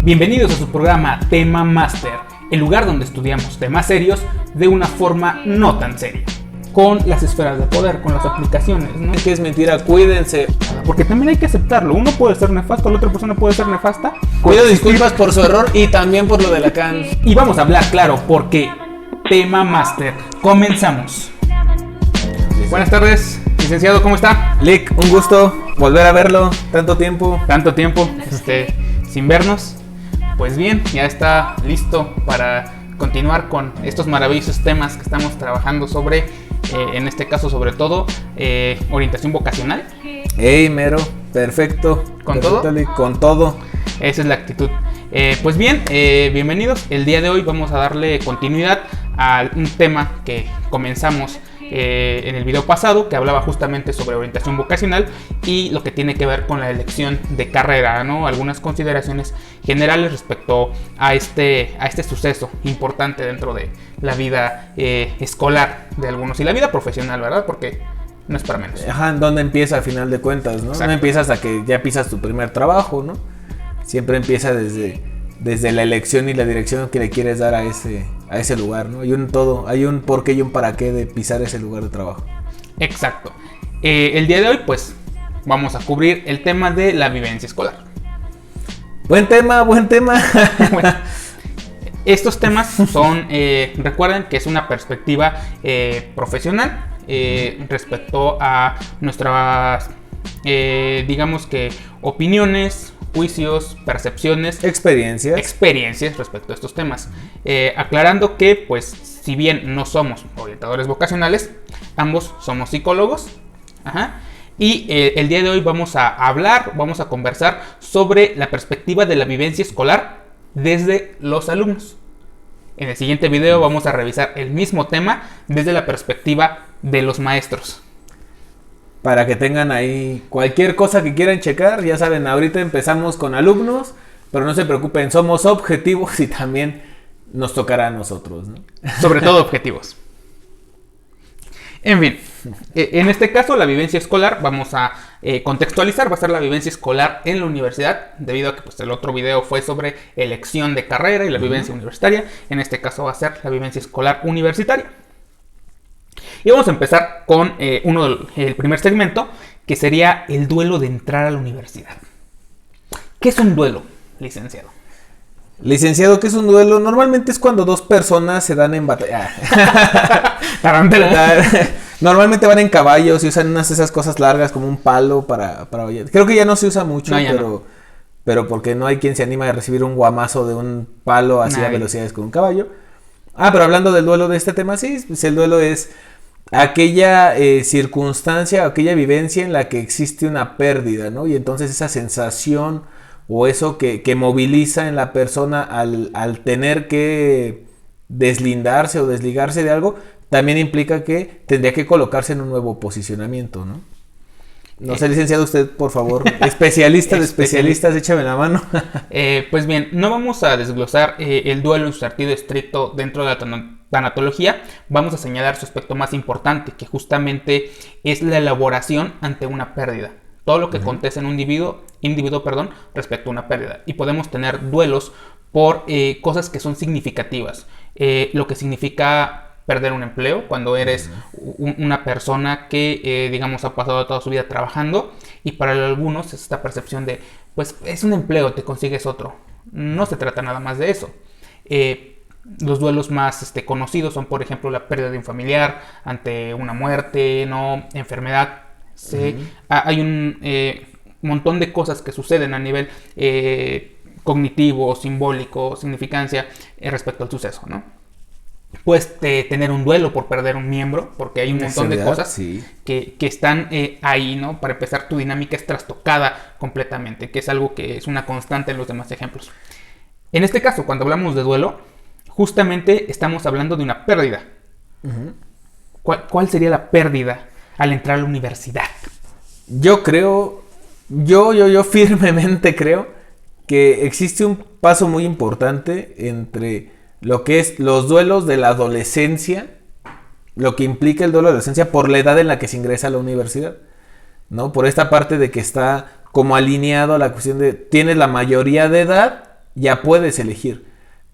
Bienvenidos a su programa Tema Master, el lugar donde estudiamos temas serios de una forma no tan seria. Con las esferas de poder, con las aplicaciones, ¿no? Que es mentira, cuídense. Porque también hay que aceptarlo. Uno puede ser nefasto, la otra persona puede ser nefasta. Pido disculpas por su error y también por lo de Lacan. Y vamos a hablar, claro, porque Tema Master. Comenzamos. Buenas tardes, licenciado, ¿cómo está? Lick, un gusto volver a verlo. Tanto tiempo Sin vernos. Pues bien, ya está listo para continuar con estos maravillosos temas que estamos trabajando sobre, en este caso sobre todo, orientación vocacional. Ey, mero, perfecto. ¿Con perfecto, todo? Lick, con todo. Esa es la actitud. Pues bien, bienvenidos. El día de hoy vamos a darle continuidad a un tema que comenzamos en el video pasado, que hablaba justamente sobre orientación vocacional y lo que tiene que ver con la elección de carrera, ¿no? Algunas consideraciones generales respecto a este suceso importante dentro de la vida escolar de algunos y la vida profesional, ¿verdad? Porque no es para menos. Ajá, ¿dónde empieza a final de cuentas, no? Exacto. No empieza hasta que ya pisas tu primer trabajo, ¿no? Siempre empieza desde la elección y la dirección que le quieres dar a ese lugar, ¿no? Hay un porqué y un para qué de pisar ese lugar de trabajo. Exacto. El día de hoy, pues, vamos a cubrir el tema de la vivencia escolar. Buen tema. Bueno, estos temas son, recuerden que es una perspectiva profesional respecto a nuestras, digamos que, opiniones, juicios, percepciones, experiencias respecto a estos temas. Aclarando que, pues, si bien no somos orientadores vocacionales, ambos somos psicólogos. Ajá. Y el día de hoy vamos a conversar sobre la perspectiva de la vivencia escolar desde los alumnos. En el siguiente video vamos a revisar el mismo tema desde la perspectiva de los maestros. Para que tengan ahí cualquier cosa que quieran checar, ya saben, ahorita empezamos con alumnos, pero no se preocupen, somos objetivos y también nos tocará a nosotros, ¿no? Sobre todo objetivos. En fin, en este caso la vivencia escolar, vamos a contextualizar, va a ser la vivencia escolar en la universidad, debido a que pues, el otro video fue sobre elección de carrera y la vivencia universitaria. En este caso va a ser la vivencia escolar universitaria. Y vamos a empezar con el primer segmento, que sería el duelo de entrar a la universidad. ¿Qué es un duelo, licenciado? Licenciado, ¿qué es un duelo? Normalmente es cuando dos personas se dan en batalla. Normalmente van en caballos y usan esas cosas largas como un palo para creo que ya no se usa mucho, pero porque no hay quien se anima a recibir un guamazo de un palo así a velocidades con un caballo. Pero hablando del duelo de este tema, sí, pues el duelo es aquella circunstancia, aquella vivencia en la que existe una pérdida, ¿no? Y entonces esa sensación o eso que moviliza en la persona al tener que deslindarse o desligarse de algo, también implica que tendría que colocarse en un nuevo posicionamiento, ¿no? No sé, licenciado, usted, por favor, especialista de especialistas, échame la mano. Pues bien, no vamos a desglosar el duelo en su sentido estricto dentro de la tanatología. Vamos a señalar su aspecto más importante, que justamente es la elaboración ante una pérdida. Todo lo que acontece en un individuo, respecto a una pérdida. Y podemos tener duelos por cosas que son significativas. Lo que significa perder un empleo cuando eres una persona que, digamos, ha pasado toda su vida trabajando, y para algunos es esta percepción de, pues, es un empleo, te consigues otro. No se trata nada más de eso. Los duelos más conocidos son, por ejemplo, la pérdida de un familiar ante una muerte, ¿no? Enfermedad. Hay un montón de cosas que suceden a nivel cognitivo, simbólico, significancia respecto al suceso, ¿no? Puedes tener un duelo por perder un miembro, porque hay un montón de cosas que están ahí, ¿no? Para empezar, tu dinámica es trastocada completamente, que es algo que es una constante en los demás ejemplos. En este caso, cuando hablamos de duelo, justamente estamos hablando de una pérdida. ¿Cuál sería la pérdida al entrar a la universidad? Yo firmemente creo que existe un paso muy importante entre lo que es los duelos de la adolescencia, lo que implica el duelo de la adolescencia por la edad en la que se ingresa a la universidad, ¿no? Por esta parte de que está como alineado a la cuestión de tienes la mayoría de edad ya puedes elegir.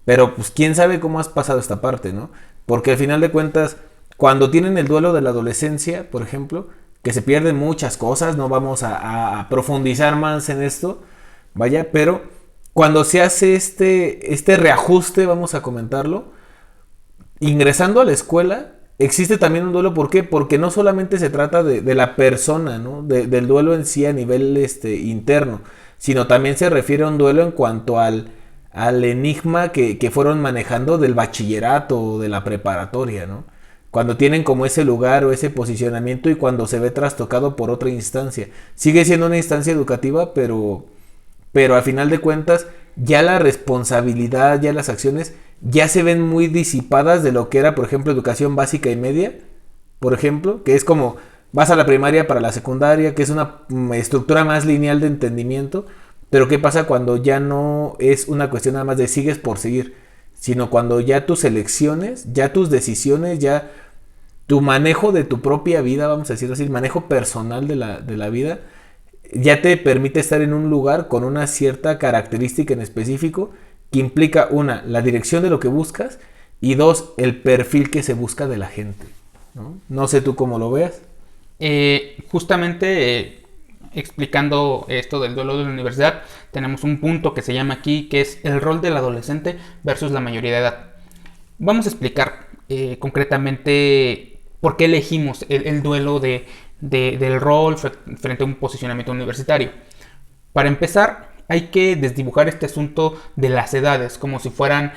Pero pues quién sabe cómo has pasado esta parte, ¿no? Porque al final de cuentas, cuando tienen el duelo de la adolescencia, por ejemplo, que se pierden muchas cosas, no vamos a profundizar más en esto, vaya, pero cuando se hace este reajuste, vamos a comentarlo, ingresando a la escuela, existe también un duelo. ¿Por qué? Porque no solamente se trata de la persona, ¿no? Del duelo en sí a nivel interno, sino también se refiere a un duelo en cuanto al enigma que fueron manejando del bachillerato o de la preparatoria, ¿no? Cuando tienen como ese lugar o ese posicionamiento y cuando se ve trastocado por otra instancia. Sigue siendo una instancia educativa, pero al final de cuentas ya la responsabilidad, ya las acciones ya se ven muy disipadas de lo que era, por ejemplo, educación básica y media, por ejemplo, que es como vas a la primaria para la secundaria, que es una estructura más lineal de entendimiento. Pero ¿qué pasa cuando ya no es una cuestión nada más de sigues por seguir? Sino cuando ya tus elecciones, ya tus decisiones, ya tu manejo de tu propia vida, vamos a decirlo así, el manejo personal de la vida, ya te permite estar en un lugar con una cierta característica en específico que implica, una, la dirección de lo que buscas y dos, el perfil que se busca de la gente, ¿no? No sé tú cómo lo veas. Justamente explicando esto del duelo de la universidad, tenemos un punto que se llama aquí, que es el rol del adolescente versus la mayoría de edad. Vamos a explicar concretamente por qué elegimos el duelo del rol frente a un posicionamiento universitario. Para empezar, hay que desdibujar este asunto de las edades como si fueran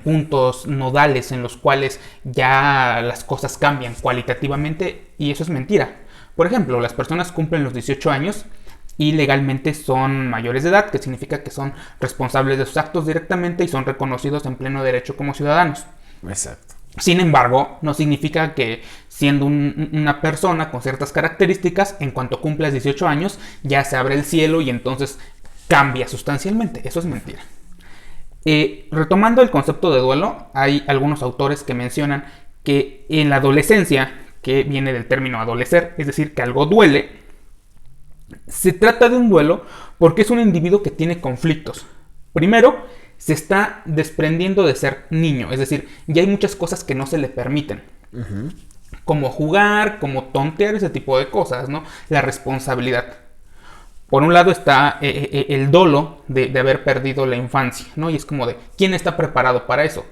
puntos nodales en los cuales ya las cosas cambian cualitativamente, y eso es mentira. Por ejemplo, las personas cumplen los 18 años y legalmente son mayores de edad, que significa que son responsables de sus actos directamente y son reconocidos en pleno derecho como ciudadanos. Exacto. Sin embargo, no significa que siendo una persona con ciertas características, en cuanto cumplas 18 años, ya se abre el cielo y entonces cambia sustancialmente. Eso es mentira. Retomando el concepto de duelo, hay algunos autores que mencionan que en la adolescencia, que viene del término adolecer, es decir, que algo duele, se trata de un duelo porque es un individuo que tiene conflictos. Primero, se está desprendiendo de ser niño, es decir, ya hay muchas cosas que no se le permiten. Uh-huh. Como jugar, como tontear, ese tipo de cosas, ¿no? La responsabilidad. Por un lado está el dolo de haber perdido la infancia, ¿no? Y es como de, ¿quién está preparado para eso?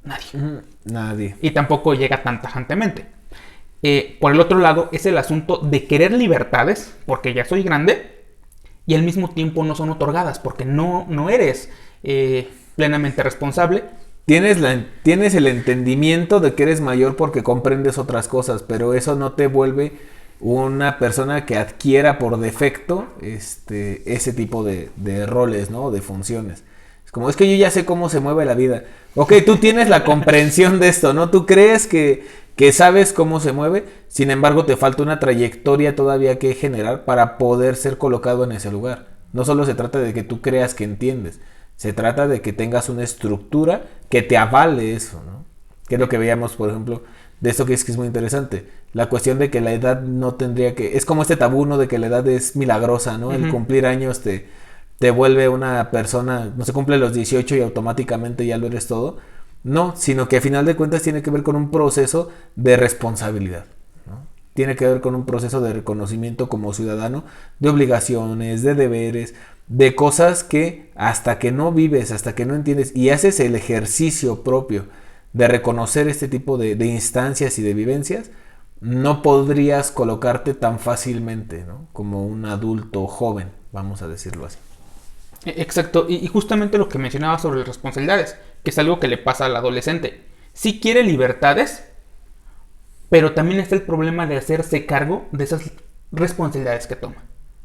Nadie. Nadie. Y tampoco llega tan tajantemente. Por el otro lado es el asunto de querer libertades, porque ya soy grande, y al mismo tiempo no son otorgadas, porque no eres plenamente responsable. Tienes el entendimiento de que eres mayor porque comprendes otras cosas, pero eso no te vuelve una persona que adquiera por defecto ese tipo de roles, ¿no? De funciones. Como es que yo ya sé cómo se mueve la vida. Ok, tú tienes la comprensión de esto, ¿no? Tú crees que sabes cómo se mueve, sin embargo te falta una trayectoria todavía que generar para poder ser colocado en ese lugar. No solo se trata de que tú creas que entiendes, se trata de que tengas una estructura que te avale eso, ¿no? Que es lo que veíamos, por ejemplo, de esto que es muy interesante. La cuestión de que la edad no tendría que... Es como este tabú, ¿no? De que la edad es milagrosa, ¿no? Uh-huh. El cumplir años te vuelve una persona, no se cumple los 18 y automáticamente ya lo eres todo. No, sino que a final de cuentas tiene que ver con un proceso de responsabilidad, ¿no? Tiene que ver con un proceso de reconocimiento como ciudadano, de obligaciones, de deberes, de cosas que hasta que no vives, hasta que no entiendes y haces el ejercicio propio de reconocer este tipo de instancias y de vivencias, no podrías colocarte tan fácilmente, ¿no? Como un adulto joven, vamos a decirlo así. Exacto, y justamente lo que mencionaba sobre las responsabilidades, que es algo que le pasa al adolescente. Sí quiere libertades, pero también está el problema de hacerse cargo de esas responsabilidades que toma.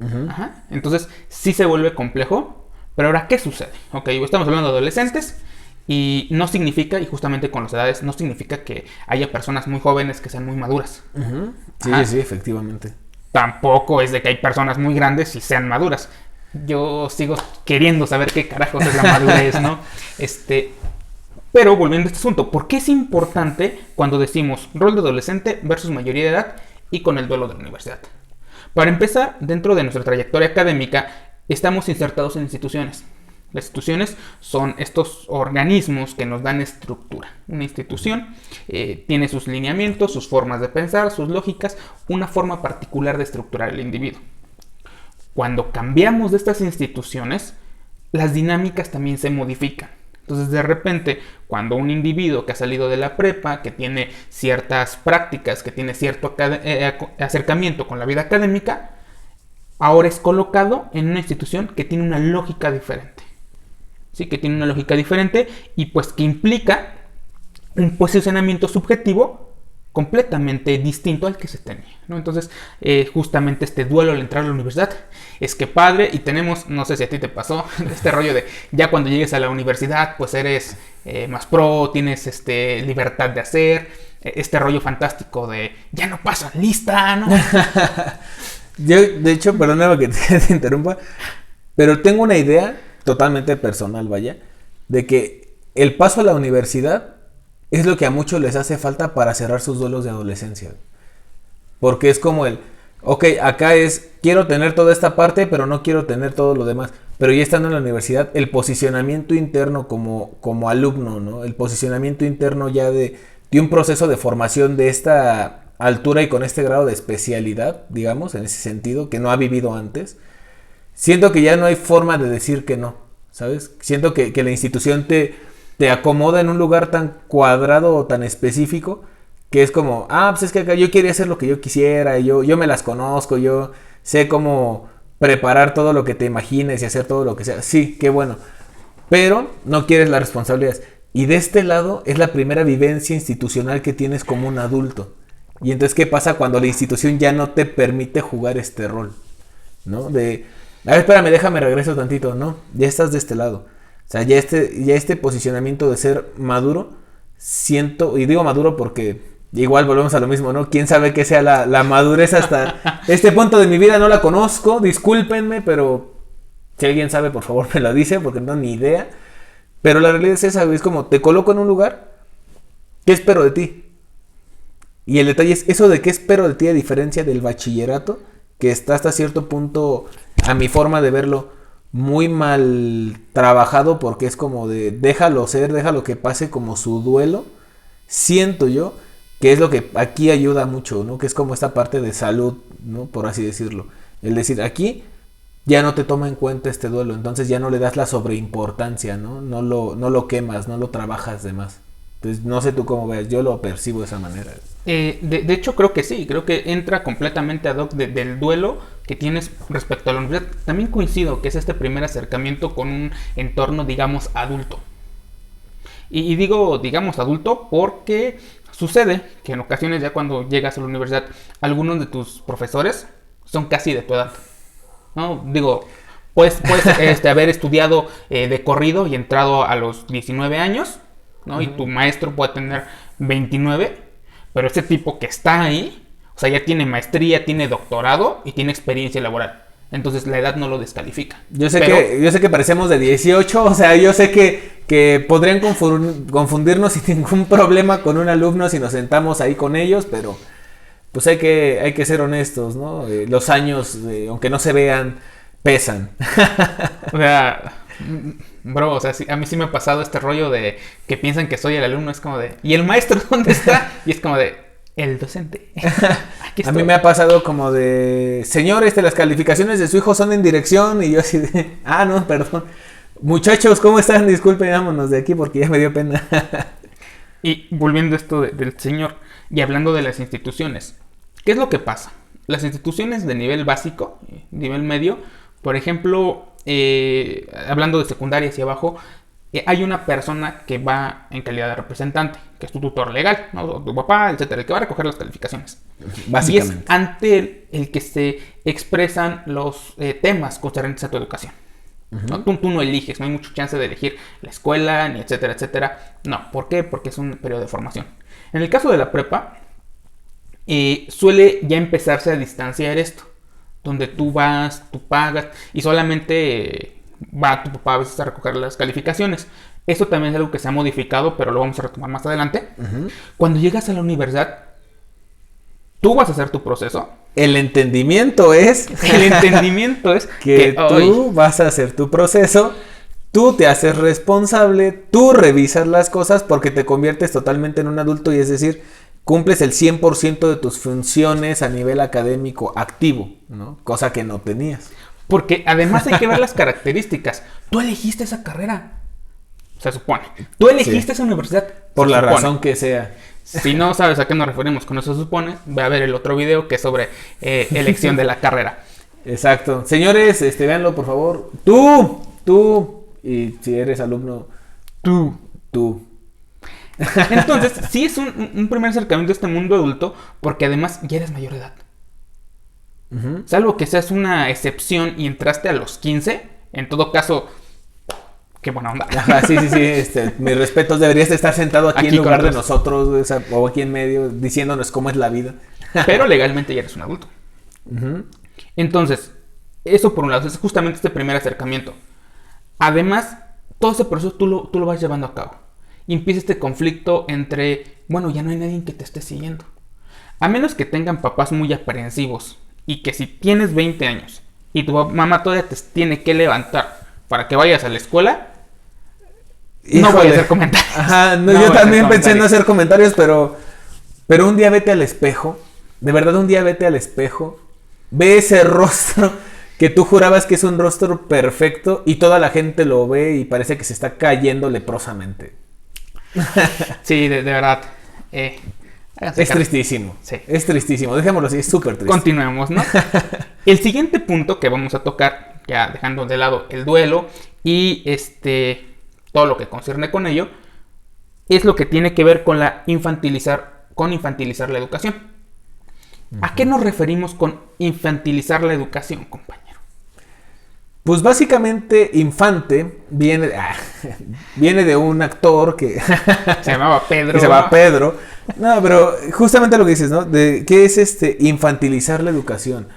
Uh-huh. Ajá. Entonces sí se vuelve complejo, pero ahora ¿qué sucede? Ok, estamos hablando de adolescentes y no significa, y justamente con las edades, no significa que haya personas muy jóvenes que sean muy maduras. Uh-huh. Sí, sí, efectivamente. Tampoco es de que hay personas muy grandes y sean maduras. Yo sigo queriendo saber qué carajos es la madurez, ¿no? Pero volviendo a este asunto, ¿por qué es importante cuando decimos rol de adolescente versus mayoría de edad y con el duelo de la universidad? Para empezar, dentro de nuestra trayectoria académica, estamos insertados en instituciones. Las instituciones son estos organismos que nos dan estructura. Una institución tiene sus lineamientos, sus formas de pensar, sus lógicas, una forma particular de estructurar el individuo. Cuando cambiamos de estas instituciones, las dinámicas también se modifican. Entonces, de repente, cuando un individuo que ha salido de la prepa, que tiene ciertas prácticas, que tiene cierto acercamiento con la vida académica, ahora es colocado en una institución que tiene una lógica diferente. Sí, que tiene una lógica diferente y pues que implica un posicionamiento subjetivo completamente distinto al que se tenía, ¿no? Entonces, justamente este duelo al entrar a la universidad es que padre, y tenemos, no sé si a ti te pasó, este rollo de ya cuando llegues a la universidad, pues eres más pro, tienes libertad de hacer, este rollo fantástico de ya no pasan lista, ¿no? Yo, de hecho, perdóname que te interrumpa, pero tengo una idea totalmente personal, vaya, de que el paso a la universidad es lo que a muchos les hace falta para cerrar sus duelos de adolescencia. Porque es como ok, acá quiero tener toda esta parte, pero no quiero tener todo lo demás. Pero ya estando en la universidad, el posicionamiento interno como alumno, ¿no? El posicionamiento interno ya de un proceso de formación de esta altura y con este grado de especialidad, digamos, en ese sentido, que no ha vivido antes. Siento que ya no hay forma de decir que no, ¿sabes? Siento que la institución te acomoda en un lugar tan cuadrado o tan específico que es como, pues es que acá yo quería hacer lo que yo quisiera, yo me las conozco, yo sé cómo preparar todo lo que te imagines y hacer todo lo que sea. Sí, qué bueno, pero no quieres las responsabilidades. Y de este lado es la primera vivencia institucional que tienes como un adulto. Y entonces, ¿qué pasa cuando la institución ya no te permite jugar este rol? ¿No? A ver, espérame, déjame regreso tantito, ¿no? Ya estás de este lado. O sea, ya este posicionamiento de ser maduro, siento, y digo maduro porque igual volvemos a lo mismo, ¿no? Quién sabe qué sea la madurez hasta este punto de mi vida, no la conozco, discúlpenme, pero si alguien sabe, por favor me lo dice, porque no tengo ni idea. Pero la realidad es esa, es como, te coloco en un lugar, ¿qué espero de ti? Y el detalle es eso de qué espero de ti, a diferencia del bachillerato, que está hasta cierto punto, a mi forma de verlo, muy mal trabajado, porque es como de déjalo ser, déjalo que pase como su duelo. Siento yo que es lo que aquí ayuda mucho, ¿no? Que es como esta parte de salud, ¿no? Por así decirlo. El decir, aquí ya no te toma en cuenta este duelo, entonces ya no le das la sobreimportancia, ¿no? No lo quemas, no lo trabajas de más. Entonces, no sé tú cómo ves, yo lo percibo de esa manera. De hecho, creo que sí, creo que entra completamente ad hoc del duelo que tienes respecto a la universidad. También coincido que es este primer acercamiento con un entorno, digamos, adulto. Y digo, digamos, adulto porque sucede que en ocasiones ya cuando llegas a la universidad, algunos de tus profesores son casi de tu edad, ¿no? Digo, puedes haber estudiado de corrido y entrado a los 19 años, ¿no? Uh-huh. Y tu maestro puede tener 29, pero ese tipo que está ahí, o sea, ya tiene maestría, tiene doctorado y tiene experiencia laboral. Entonces la edad no lo descalifica. Yo sé que parecemos de 18, o sea, yo sé que podrían confundirnos sin ningún problema con un alumno si nos sentamos ahí con ellos, pero pues hay que ser honestos, ¿no? Los años, aunque no se vean, pesan. O sea, bro, o sea, a mí sí me ha pasado este rollo de que piensan que soy el alumno, es como de, ¿y el maestro dónde está? Y es como de, el docente. A mí me ha pasado como de, señor, las calificaciones de su hijo son en dirección, y yo así de, no, perdón. Muchachos, ¿cómo están? Disculpen, vámonos de aquí porque ya me dio pena. Y volviendo a esto del señor, y hablando de las instituciones, ¿qué es lo que pasa? Las instituciones de nivel básico, nivel medio, por ejemplo, hablando de secundaria hacia abajo, hay una persona que va en calidad de representante, que es tu tutor legal, ¿no? Tu papá, etcétera, el que va a recoger las calificaciones. Básicamente. Y es ante él el que se expresan los temas concernientes a tu educación. Uh-huh. ¿No? Tú no eliges, no hay mucha chance de elegir la escuela, ni etcétera, etcétera. No, ¿por qué? Porque es un periodo de formación. En el caso de la prepa, suele ya empezarse a distanciar esto, donde tú vas, tú pagas, y solamente va tu papá a veces a recoger las calificaciones. Eso también es algo que se ha modificado, pero lo vamos a retomar más adelante. Uh-huh. Cuando llegas a la universidad, tú vas a hacer tu proceso. El entendimiento es que tú vas a hacer tu proceso, tú te haces responsable, tú revisas las cosas porque te conviertes totalmente en un adulto y es decir, cumples el 100% de tus funciones a nivel académico activo, ¿no? Cosa que no tenías. Porque además hay que ver las características. Tú elegiste esa carrera, se supone. Tú elegiste esa universidad. Por la razón que sea. Si no sabes a qué nos referimos con eso se supone, ve a ver el otro video que es sobre elección de la carrera. Exacto. Señores, véanlo por favor. Tú, y si eres alumno, tú. Entonces, sí es un primer acercamiento a este mundo adulto, porque además ya eres mayor de edad. Uh-huh. Salvo que seas una excepción y entraste a los 15, en todo caso, qué buena onda. Ajá, sí, mis respetos, deberías de estar sentado aquí en lugar de nosotros, o aquí en medio, diciéndonos cómo es la vida. Pero legalmente ya eres un adulto. Uh-huh. Entonces, eso por un lado, es justamente este primer acercamiento. Además, todo ese proceso tú lo vas llevando a cabo. Y empieza este conflicto entre, bueno, ya no hay nadie que te esté siguiendo. A menos que tengan papás muy aprensivos y que si tienes 20 años y tu mamá todavía te tiene que levantar para que vayas a la escuela, no voy a hacer comentarios. Ajá, yo también pensé en no hacer comentarios, pero un día vete al espejo. De verdad, un día vete al espejo. Ve ese rostro que tú jurabas que es un rostro perfecto y toda la gente lo ve y parece que se está cayendo leprosamente. Sí, de verdad. Es tristísimo. Sí. Es tristísimo. Dejémoslo así, es súper triste. Continuemos, ¿no? El siguiente punto que vamos a tocar, ya dejando de lado el duelo y todo lo que concierne con ello, es lo que tiene que ver con infantilizar la educación. Uh-huh. ¿A qué nos referimos con infantilizar la educación, compañero? Pues básicamente infante viene de un actor que se llamaba Pedro. Que se llama Pedro. No, pero justamente lo que dices, ¿no? ¿Qué es infantilizar la educación?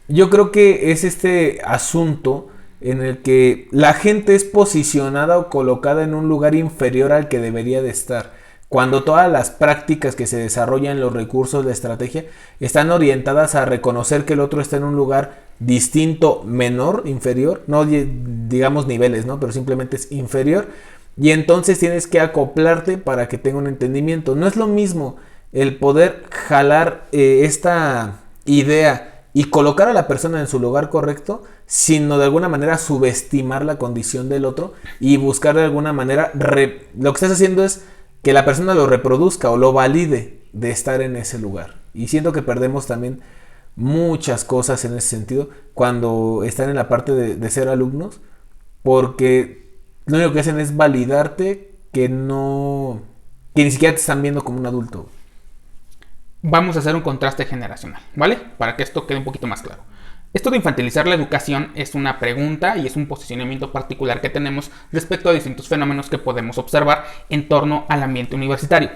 Yo creo que es este asunto en el que la gente es posicionada o colocada en un lugar inferior al que debería de estar. Cuando todas las prácticas que se desarrollan, los recursos, la estrategia, están orientadas a reconocer que el otro está en un lugar distinto, menor, inferior, no digamos niveles, ¿no? Pero simplemente es inferior. Y entonces tienes que acoplarte para que tenga un entendimiento. No es lo mismo el poder jalar esta idea y colocar a la persona en su lugar correcto, sino de alguna manera subestimar la condición del otro y buscar de alguna manera, lo que estás haciendo es que la persona lo reproduzca o lo valide de estar en ese lugar. Y siento que perdemos también muchas cosas en ese sentido cuando están en la parte de ser alumnos, porque lo único que hacen es validarte que ni siquiera te están viendo como un adulto. Vamos a hacer un contraste generacional, ¿vale? Para que esto quede un poquito más claro. Esto de infantilizar la educación es una pregunta y es un posicionamiento particular que tenemos respecto a distintos fenómenos que podemos observar en torno al ambiente universitario.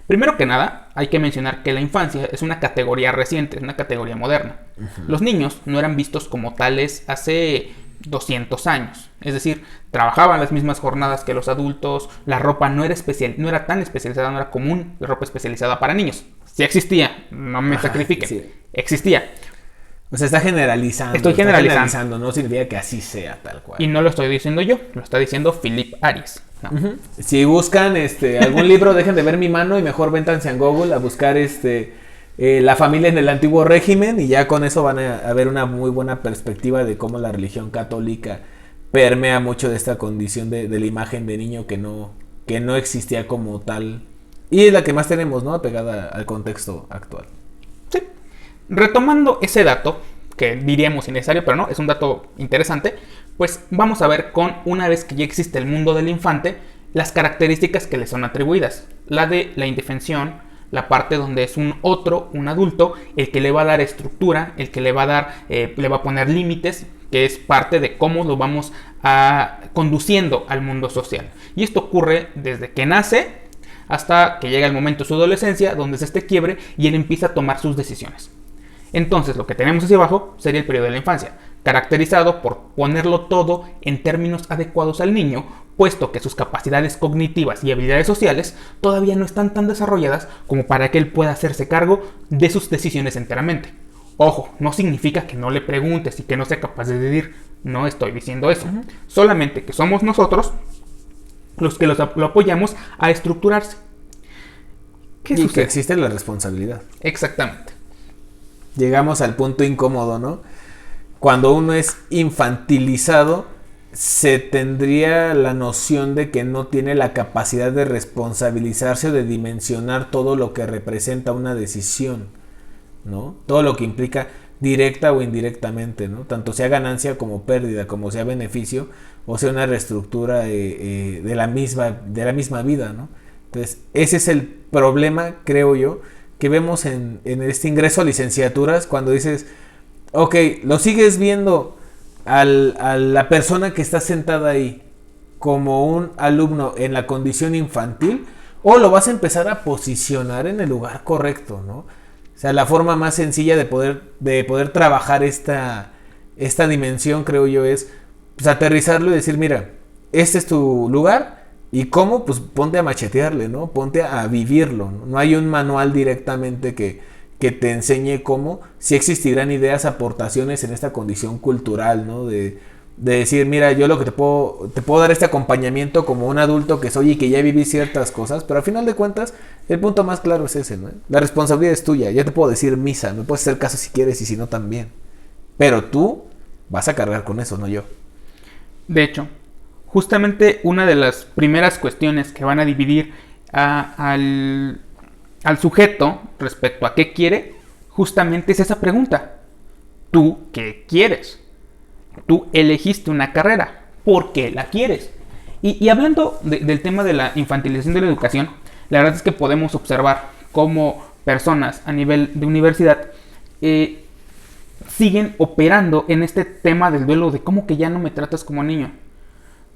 Primero que nada, hay que mencionar que la infancia es una categoría reciente, es una categoría moderna. Uh-huh. Los niños no eran vistos como tales hace 200 años. Es decir, trabajaban las mismas jornadas que los adultos, la ropa no era tan especializada, no era común la ropa especializada para niños. Sí existía, no me sacrifiquen, sí. Existía. O sea, está generalizando. Estoy generalizando. No significa que así sea tal cual. Y no lo estoy diciendo yo, lo está diciendo Philip Aris. ¿No? Uh-huh. Si buscan algún libro, dejen de ver mi mano y mejor véntanse a Google a buscar la familia en el antiguo régimen y ya con eso van a ver una muy buena perspectiva de cómo la religión católica permea mucho de esta condición de la imagen de niño que no existía como tal. Y es la que más tenemos, ¿no? Apegada al contexto actual. Sí. Retomando ese dato, que diríamos innecesario, pero no, es un dato interesante, pues vamos a ver una vez que ya existe el mundo del infante, las características que le son atribuidas. La de la indefensión, la parte donde es un adulto, el que le va a dar estructura, el que le va a poner límites, que es parte de cómo lo vamos conduciendo al mundo social. Y esto ocurre desde que nace hasta que llega el momento de su adolescencia, donde es este quiebre y él empieza a tomar sus decisiones. Entonces, lo que tenemos hacia abajo sería el periodo de la infancia, caracterizado por ponerlo todo en términos adecuados al niño, puesto que sus capacidades cognitivas y habilidades sociales todavía no están tan desarrolladas como para que él pueda hacerse cargo de sus decisiones enteramente. Ojo, no significa que no le preguntes y que no sea capaz de decidir. No estoy diciendo eso. Solamente que somos nosotros los que lo apoyamos a estructurarse. ¿Qué sucede? Que existe la responsabilidad. Exactamente. Llegamos al punto incómodo, ¿no? Cuando uno es infantilizado, se tendría la noción de que no tiene la capacidad de responsabilizarse o de dimensionar todo lo que representa una decisión, ¿no? Todo lo que implica directa o indirectamente, ¿no? Tanto sea ganancia como pérdida, como sea beneficio, o sea una reestructura de la misma vida, ¿no? Entonces, ese es el problema, creo yo, que vemos en este ingreso a licenciaturas, cuando dices, ok, lo sigues viendo a la persona que está sentada ahí como un alumno en la condición infantil, o lo vas a empezar a posicionar en el lugar correcto, ¿no? O sea, la forma más sencilla de poder trabajar esta dimensión, creo yo, es pues, aterrizarlo y decir, mira, este es tu lugar, ¿y cómo? Pues ponte a machetearle, ¿no? Ponte a vivirlo, ¿no? No hay un manual directamente que te enseñe cómo. Sí existirán ideas, aportaciones en esta condición cultural, ¿no? De decir, mira, yo lo que te puedo dar este acompañamiento como un adulto que soy y que ya viví ciertas cosas, pero al final de cuentas, el punto más claro es ese, ¿no? La responsabilidad es tuya. Ya te puedo decir misa, me puedes hacer caso si quieres y si no también. Pero tú vas a cargar con eso, no yo. De hecho, justamente una de las primeras cuestiones que van a dividir al sujeto respecto a qué quiere, justamente es esa pregunta. ¿Tú qué quieres? Tú elegiste una carrera. ¿Por qué la quieres? Y hablando del tema de la infantilización de la educación, la verdad es que podemos observar cómo personas a nivel de universidad siguen operando en este tema del duelo de cómo que ya no me tratas como niño.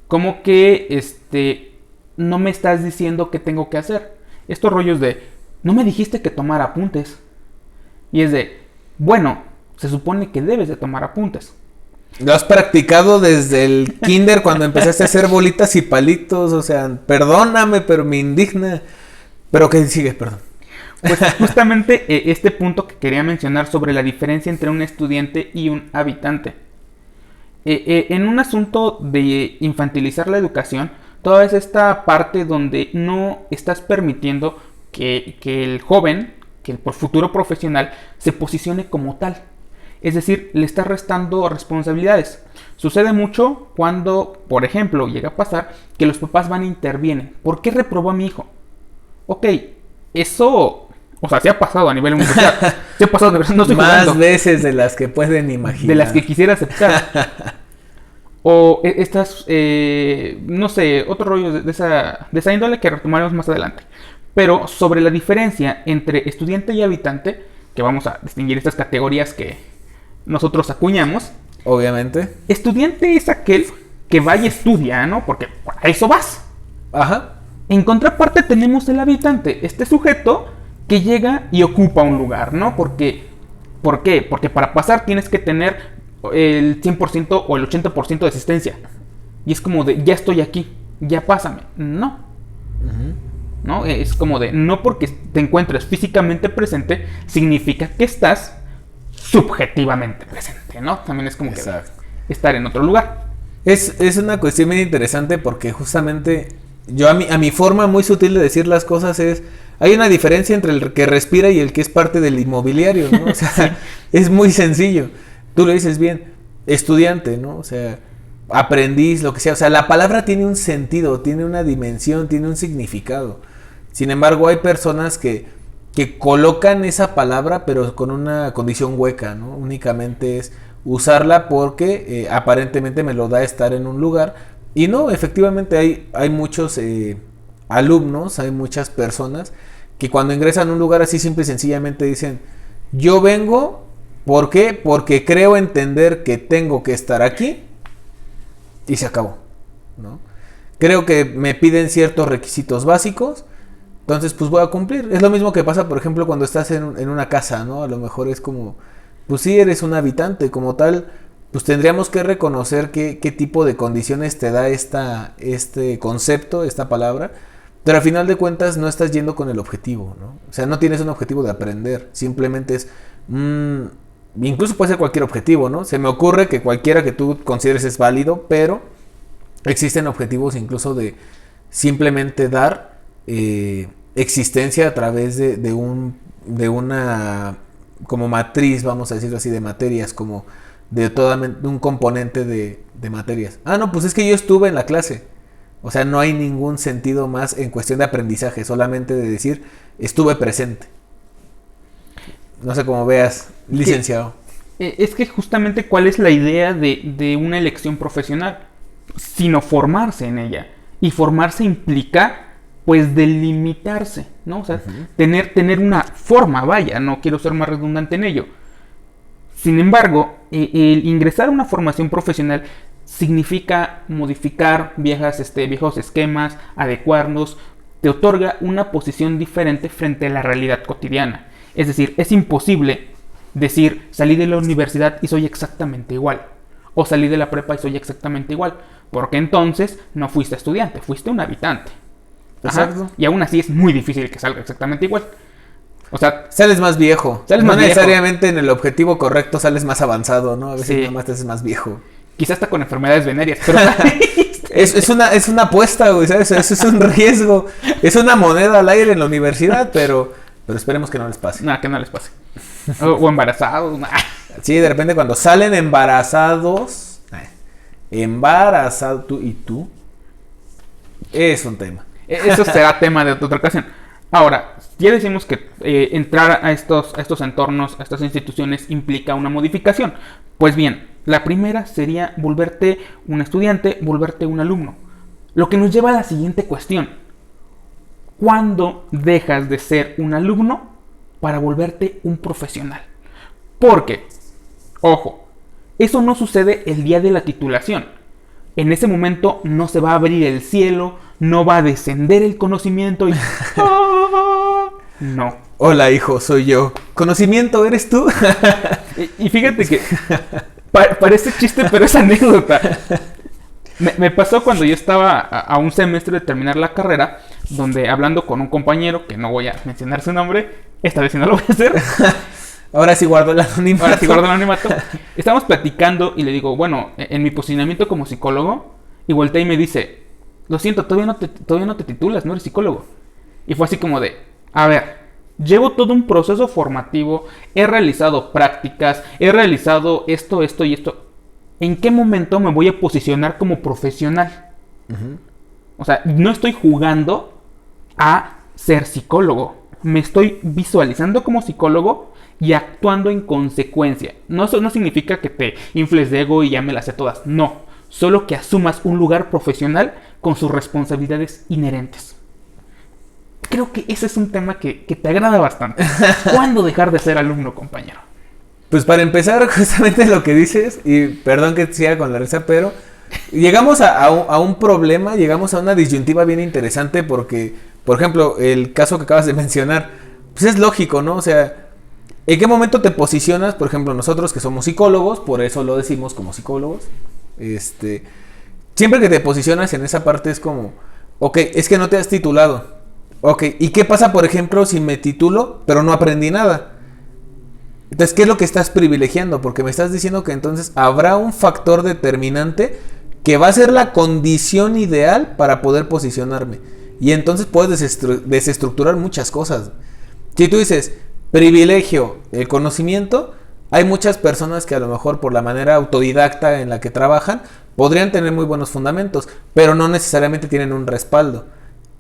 Cómo que no me estás diciendo qué tengo que hacer. Estos rollos de, no me dijiste que tomara apuntes. Y es de, bueno, se supone que debes de tomar apuntes. Lo has practicado desde el kinder cuando empezaste a hacer bolitas y palitos, o sea, perdóname, pero me indigna. Pero que sigue, perdón. Pues justamente este punto que quería mencionar sobre la diferencia entre un estudiante y un habitante. En un asunto de infantilizar la educación, toda es esta parte donde no estás permitiendo que el joven, que el futuro profesional, se posicione como tal. Es decir, le está restando responsabilidades. Sucede mucho cuando, por ejemplo, llega a pasar que los papás van e intervienen. ¿Por qué reprobó a mi hijo? Ok, eso, o sea, se ha pasado a nivel mundial. Se ha pasado, no estoy jugando. Más veces de las que pueden imaginar. De las que quisiera aceptar. O estas, no sé, otro rollo de esa índole que retomaremos más adelante. Pero sobre la diferencia entre estudiante y habitante, que vamos a distinguir estas categorías que nosotros acuñamos. Obviamente. Estudiante es aquel que va y estudia, ¿no? Porque a eso vas. Ajá. En contraparte tenemos el habitante, este sujeto que llega y ocupa un lugar, ¿no? ¿Por qué? Porque para pasar tienes que tener el 100% o el 80% de asistencia. Y es como de, ya estoy aquí, ya pásame. No. ¿No? Es como de, no porque te encuentres físicamente presente, significa que estás subjetivamente presente, ¿no? También es como exacto, que estar en otro lugar. Es una cuestión bien interesante porque justamente yo a mi forma muy sutil de decir las cosas es, hay una diferencia entre el que respira y el que es parte del inmobiliario, ¿no? O sea, sí, es muy sencillo. Tú lo dices bien, estudiante, ¿no? O sea, aprendiz, lo que sea. O sea, la palabra tiene un sentido, tiene una dimensión, tiene un significado. Sin embargo, hay personas que colocan esa palabra, pero con una condición hueca, ¿no? Únicamente es usarla porque aparentemente me lo da estar en un lugar. Y no, efectivamente hay muchos alumnos, hay muchas personas que cuando ingresan a un lugar así simple y sencillamente dicen, yo vengo, ¿por qué? Porque creo entender que tengo que estar aquí y se acabó, ¿no? Creo que me piden ciertos requisitos básicos, entonces pues voy a cumplir. Es lo mismo que pasa, por ejemplo, cuando estás en una casa, ¿no? A lo mejor es como, pues sí eres un habitante como tal, pues tendríamos que reconocer qué tipo de condiciones te da este concepto, esta palabra, pero al final de cuentas no estás yendo con el objetivo, ¿no? O sea, no tienes un objetivo de aprender, simplemente es, incluso puede ser cualquier objetivo, ¿no? Se me ocurre que cualquiera que tú consideres es válido, pero existen objetivos incluso de simplemente dar existencia a través de una como matriz, vamos a decirlo así, de materias, como de un componente de materias. Ah, no, pues es que yo estuve en la clase. O sea, no hay ningún sentido más en cuestión de aprendizaje, solamente de decir estuve presente. No sé cómo veas, licenciado. Es que justamente cuál es la idea de una elección profesional, sino formarse en ella. Y formarse implica, pues, delimitarse, ¿no? O sea, tener una forma, vaya, no quiero ser más redundante en ello. Sin embargo, el ingresar a una formación profesional significa modificar viejos esquemas, adecuarnos, te otorga una posición diferente frente a la realidad cotidiana. Es decir, es imposible decir, salí de la universidad y soy exactamente igual. O salí de la prepa y soy exactamente igual. Porque entonces no fuiste estudiante, fuiste un habitante. Exacto. Y aún así es muy difícil que salga exactamente igual. O sea, sales más viejo. No necesariamente en el objetivo correcto sales más avanzado, ¿no? A veces nada más te haces más viejo. Quizás hasta con enfermedades venéreas, pero... es una apuesta, güey, ¿sabes? Eso es un riesgo. Es una moneda al aire en la universidad, pero esperemos que no les pase. No, que no les pase. O embarazados. Sí, de repente cuando salen embarazados, tú y tú, es un tema. Eso será tema de otra ocasión. Ahora, ya decimos que entrar a estos entornos, a estas instituciones, implica una modificación. Pues bien, la primera sería volverte un estudiante, volverte un alumno. Lo que nos lleva a la siguiente cuestión. ¿Cuándo dejas de ser un alumno para volverte un profesional? Porque, ojo, eso no sucede el día de la titulación. En ese momento no se va a abrir el cielo, no va a descender el conocimiento y... No. Hola, hijo, soy yo. ¿Conocimiento eres tú? Y fíjate que parece chiste, pero es anécdota. Me pasó cuando yo estaba a un semestre de terminar la carrera, donde hablando con un compañero, que no voy a mencionar su nombre, esta vez sí no lo voy a hacer. Ahora sí guardo el anonimato. Estábamos platicando y le digo, bueno, en mi posicionamiento como psicólogo, y voltea y me dice, lo siento, todavía no te titulas, no eres psicólogo. Y fue así como de, a ver, llevo todo un proceso formativo, he realizado prácticas, he realizado esto y esto. ¿En qué momento me voy a posicionar como profesional? O sea, no estoy jugando a ser psicólogo. Me estoy visualizando como psicólogo y actuando en consecuencia. Eso no significa que te infles de ego y ya me las sé todas. No, solo que asumas un lugar profesional con sus responsabilidades inherentes. Creo que ese es un tema que te agrada bastante. ¿Cuándo dejar de ser alumno, compañero? Pues para empezar, justamente lo que dices, y perdón que siga con la risa, pero llegamos a un problema, llegamos a una disyuntiva bien interesante porque, por ejemplo, el caso que acabas de mencionar, pues es lógico, ¿no? O sea, ¿en qué momento te posicionas? Por ejemplo, nosotros que somos psicólogos, por eso lo decimos como psicólogos, siempre que te posicionas en esa parte es como, ok, es que no te has titulado. Ok, ¿y qué pasa, por ejemplo, si me titulo, pero no aprendí nada? Entonces, ¿qué es lo que estás privilegiando? Porque me estás diciendo que entonces habrá un factor determinante que va a ser la condición ideal para poder posicionarme. Y entonces puedes desestructurar muchas cosas. Si tú dices, privilegio el conocimiento, hay muchas personas que a lo mejor por la manera autodidacta en la que trabajan, podrían tener muy buenos fundamentos, pero no necesariamente tienen un respaldo.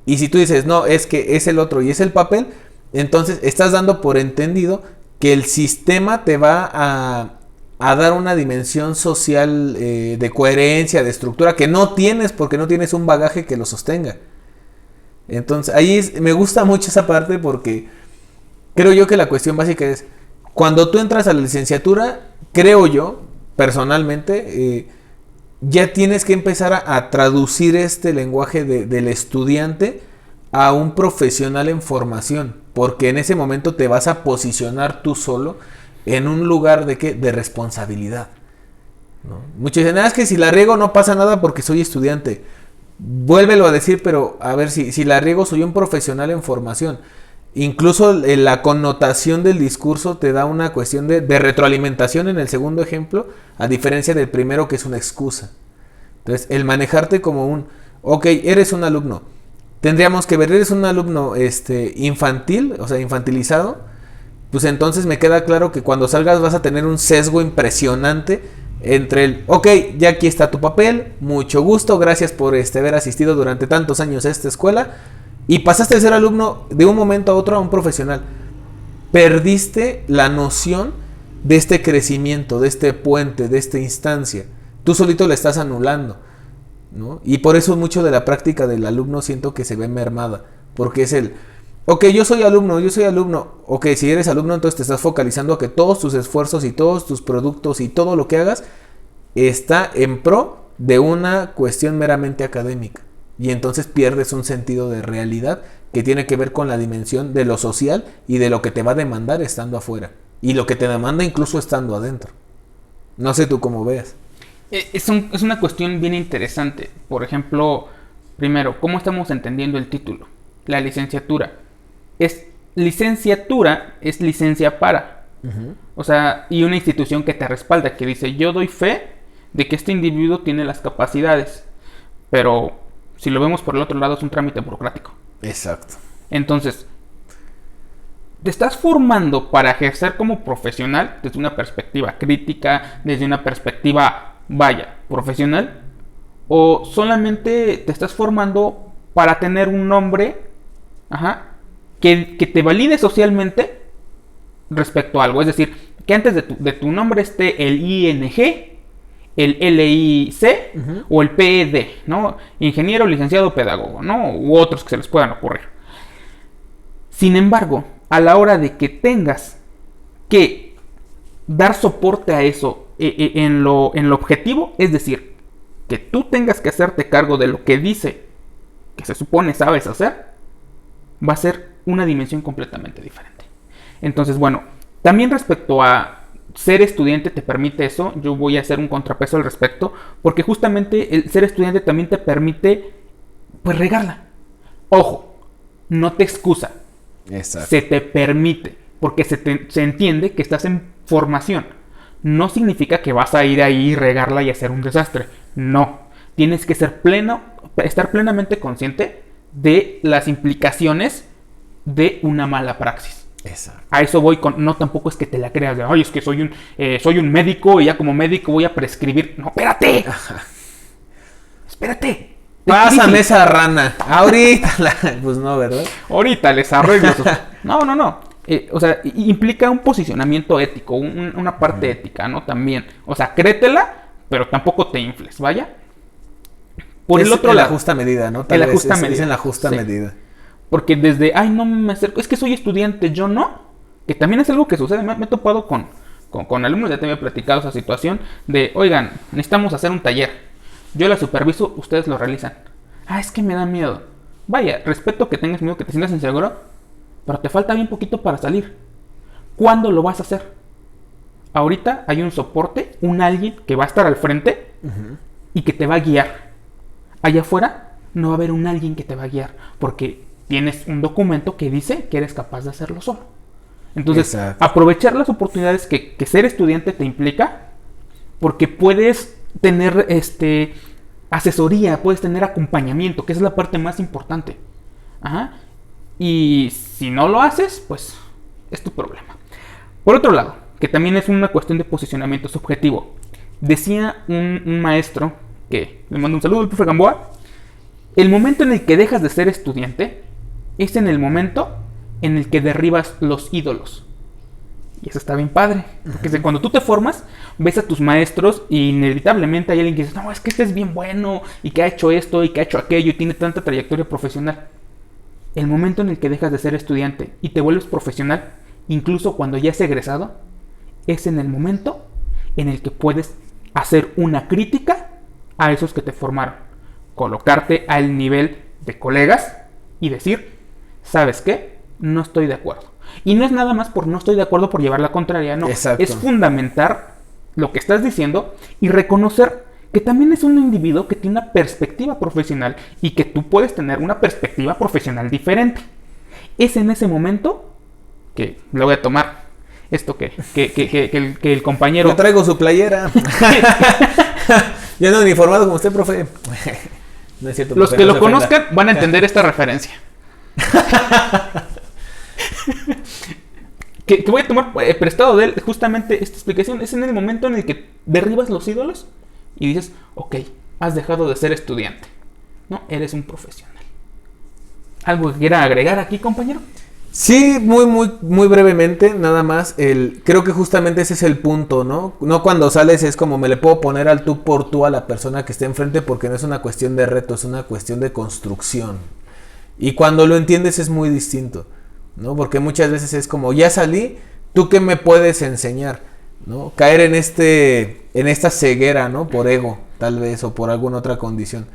Y si tú dices, no, es que es el otro y es el papel, entonces estás dando por entendido que el sistema te va a dar una dimensión social de coherencia, de estructura, que no tienes porque no tienes un bagaje que lo sostenga. Entonces, ahí me gusta mucho esa parte porque creo yo que la cuestión básica es, cuando tú entras a la licenciatura, creo yo, personalmente, ya tienes que empezar a traducir este lenguaje del estudiante a un profesional en formación, porque en ese momento te vas a posicionar tú solo en un lugar de ¿qué? De responsabilidad, ¿no? Muchos dicen, es que si la riego no pasa nada porque soy estudiante. Vuélvelo a decir, pero a ver, si la riego soy un profesional en formación. Incluso la connotación del discurso te da una cuestión de retroalimentación en el segundo ejemplo, a diferencia del primero que es una excusa. Entonces, el manejarte como ok, eres un alumno. Tendríamos que ver, eres un alumno infantil, o sea, infantilizado. Pues entonces me queda claro que cuando salgas vas a tener un sesgo impresionante entre ok, ya aquí está tu papel, mucho gusto, gracias por haber asistido durante tantos años a esta escuela. Y pasaste de ser alumno de un momento a otro a un profesional. Perdiste la noción de este crecimiento, de este puente, de esta instancia. Tú solito la estás anulando, ¿no? Y por eso mucho de la práctica del alumno siento que se ve mermada. Porque es ok, yo soy alumno. Ok, si eres alumno, entonces te estás focalizando a que todos tus esfuerzos y todos tus productos y todo lo que hagas está en pro de una cuestión meramente académica. Y entonces pierdes un sentido de realidad que tiene que ver con la dimensión de lo social y de lo que te va a demandar estando afuera. Y lo que te demanda incluso estando adentro. No sé tú cómo veas. Es una cuestión bien interesante. Por ejemplo, primero, ¿cómo estamos entendiendo el título? La licenciatura. Licenciatura es licencia para. Uh-huh. O sea, y una institución que te respalda, que dice, yo doy fe de que este individuo tiene las capacidades. Pero si lo vemos por el otro lado, es un trámite burocrático. Exacto. Entonces, te estás formando para ejercer como profesional desde una perspectiva crítica, desde una perspectiva, profesional, o solamente te estás formando para tener un nombre, que te valide socialmente respecto a algo. Es decir, que antes de tu nombre esté el ING, el LIC, uh-huh, o el PED, ¿no? Ingeniero, licenciado, pedagogo, ¿no? U otros que se les puedan ocurrir. Sin embargo, a la hora de que tengas que dar soporte a eso en lo objetivo, es decir, que tú tengas que hacerte cargo de lo que dice que se supone sabes hacer, va a ser una dimensión completamente diferente. Entonces, bueno, también respecto a ser estudiante te permite eso. Yo voy a hacer un contrapeso al respecto, porque justamente el ser estudiante también te permite, pues, regarla. Ojo, no te excusa. Exacto. Se te permite, porque se entiende que estás en formación. No significa que vas a ir ahí y regarla y hacer un desastre. No, tienes que estar plenamente consciente de las implicaciones de una mala praxis. Exacto. A eso voy con, no tampoco es que te la creas de, ay, es que soy un médico y ya como médico voy a prescribir. No, espérate. Ajá. Espérate. Pásame esa rana. Ahorita pues no, ¿verdad? Ahorita les arreglo. No. O sea, implica un posicionamiento ético, una parte ética, ¿no? También. O sea, créetela, pero tampoco te infles, vaya. Por el otro lado. En la justa medida, ¿no? En la justa medida. Es en la justa medida. Porque desde, no me acerco, es que soy estudiante, yo no. Que también es algo que sucede. Me he topado con alumnos, ya te había platicado esa situación de, oigan, necesitamos hacer un taller. Yo la superviso, ustedes lo realizan. Es que me da miedo. Vaya, respeto que tengas miedo, que te sientas inseguro, pero te falta bien poquito para salir. ¿Cuándo lo vas a hacer? Ahorita hay un soporte, alguien que va a estar al frente, uh-huh, y que te va a guiar. Allá afuera no va a haber alguien que te va a guiar, porque tienes un documento que dice que eres capaz de hacerlo solo. Entonces, exacto, aprovechar las oportunidades que ser estudiante te implica, porque puedes tener asesoría, puedes tener acompañamiento, que es la parte más importante. Ajá. Y si no lo haces, pues es tu problema. Por otro lado, que también es una cuestión de posicionamiento subjetivo. Decía un maestro, que le mando un saludo, el profe Gamboa, el momento en el que dejas de ser estudiante es en el momento en el que derribas los ídolos. Y eso está bien padre. Porque cuando tú te formas, ves a tus maestros y inevitablemente hay alguien que dice, no, es que este es bien bueno y que ha hecho esto y que ha hecho aquello y tiene tanta trayectoria profesional. El momento en el que dejas de ser estudiante y te vuelves profesional, incluso cuando ya has egresado, es en el momento en el que puedes hacer una crítica a esos que te formaron. Colocarte al nivel de colegas y decir, ¿sabes qué? No estoy de acuerdo. Y no es nada más por no estoy de acuerdo por llevar la contraria, no. Exacto. Es fundamentar lo que estás diciendo y reconocer que también es un individuo que tiene una perspectiva profesional y que tú puedes tener una perspectiva profesional diferente. Es en ese momento que le voy a tomar esto que el compañero... Yo traigo su playera. Yo no uniformado como usted, profe. No es cierto, los que lo conozcan van a entender esta referencia. que voy a tomar prestado de él justamente esta explicación. Es en el momento en el que derribas los ídolos y dices, ok, has dejado de ser estudiante. No, eres un profesional. ¿Algo que quiera agregar aquí, compañero? Sí, muy brevemente, nada más. Creo que justamente ese es el punto, ¿no? No cuando sales es como me le puedo poner al tú por tú a la persona que esté enfrente, porque no es una cuestión de reto, es una cuestión de construcción. Y cuando lo entiendes es muy distinto, ¿no? Porque muchas veces es como, ya salí, ¿tú qué me puedes enseñar? ¿No? Caer en esta ceguera, ¿no? Por ego, tal vez, o por alguna otra condición.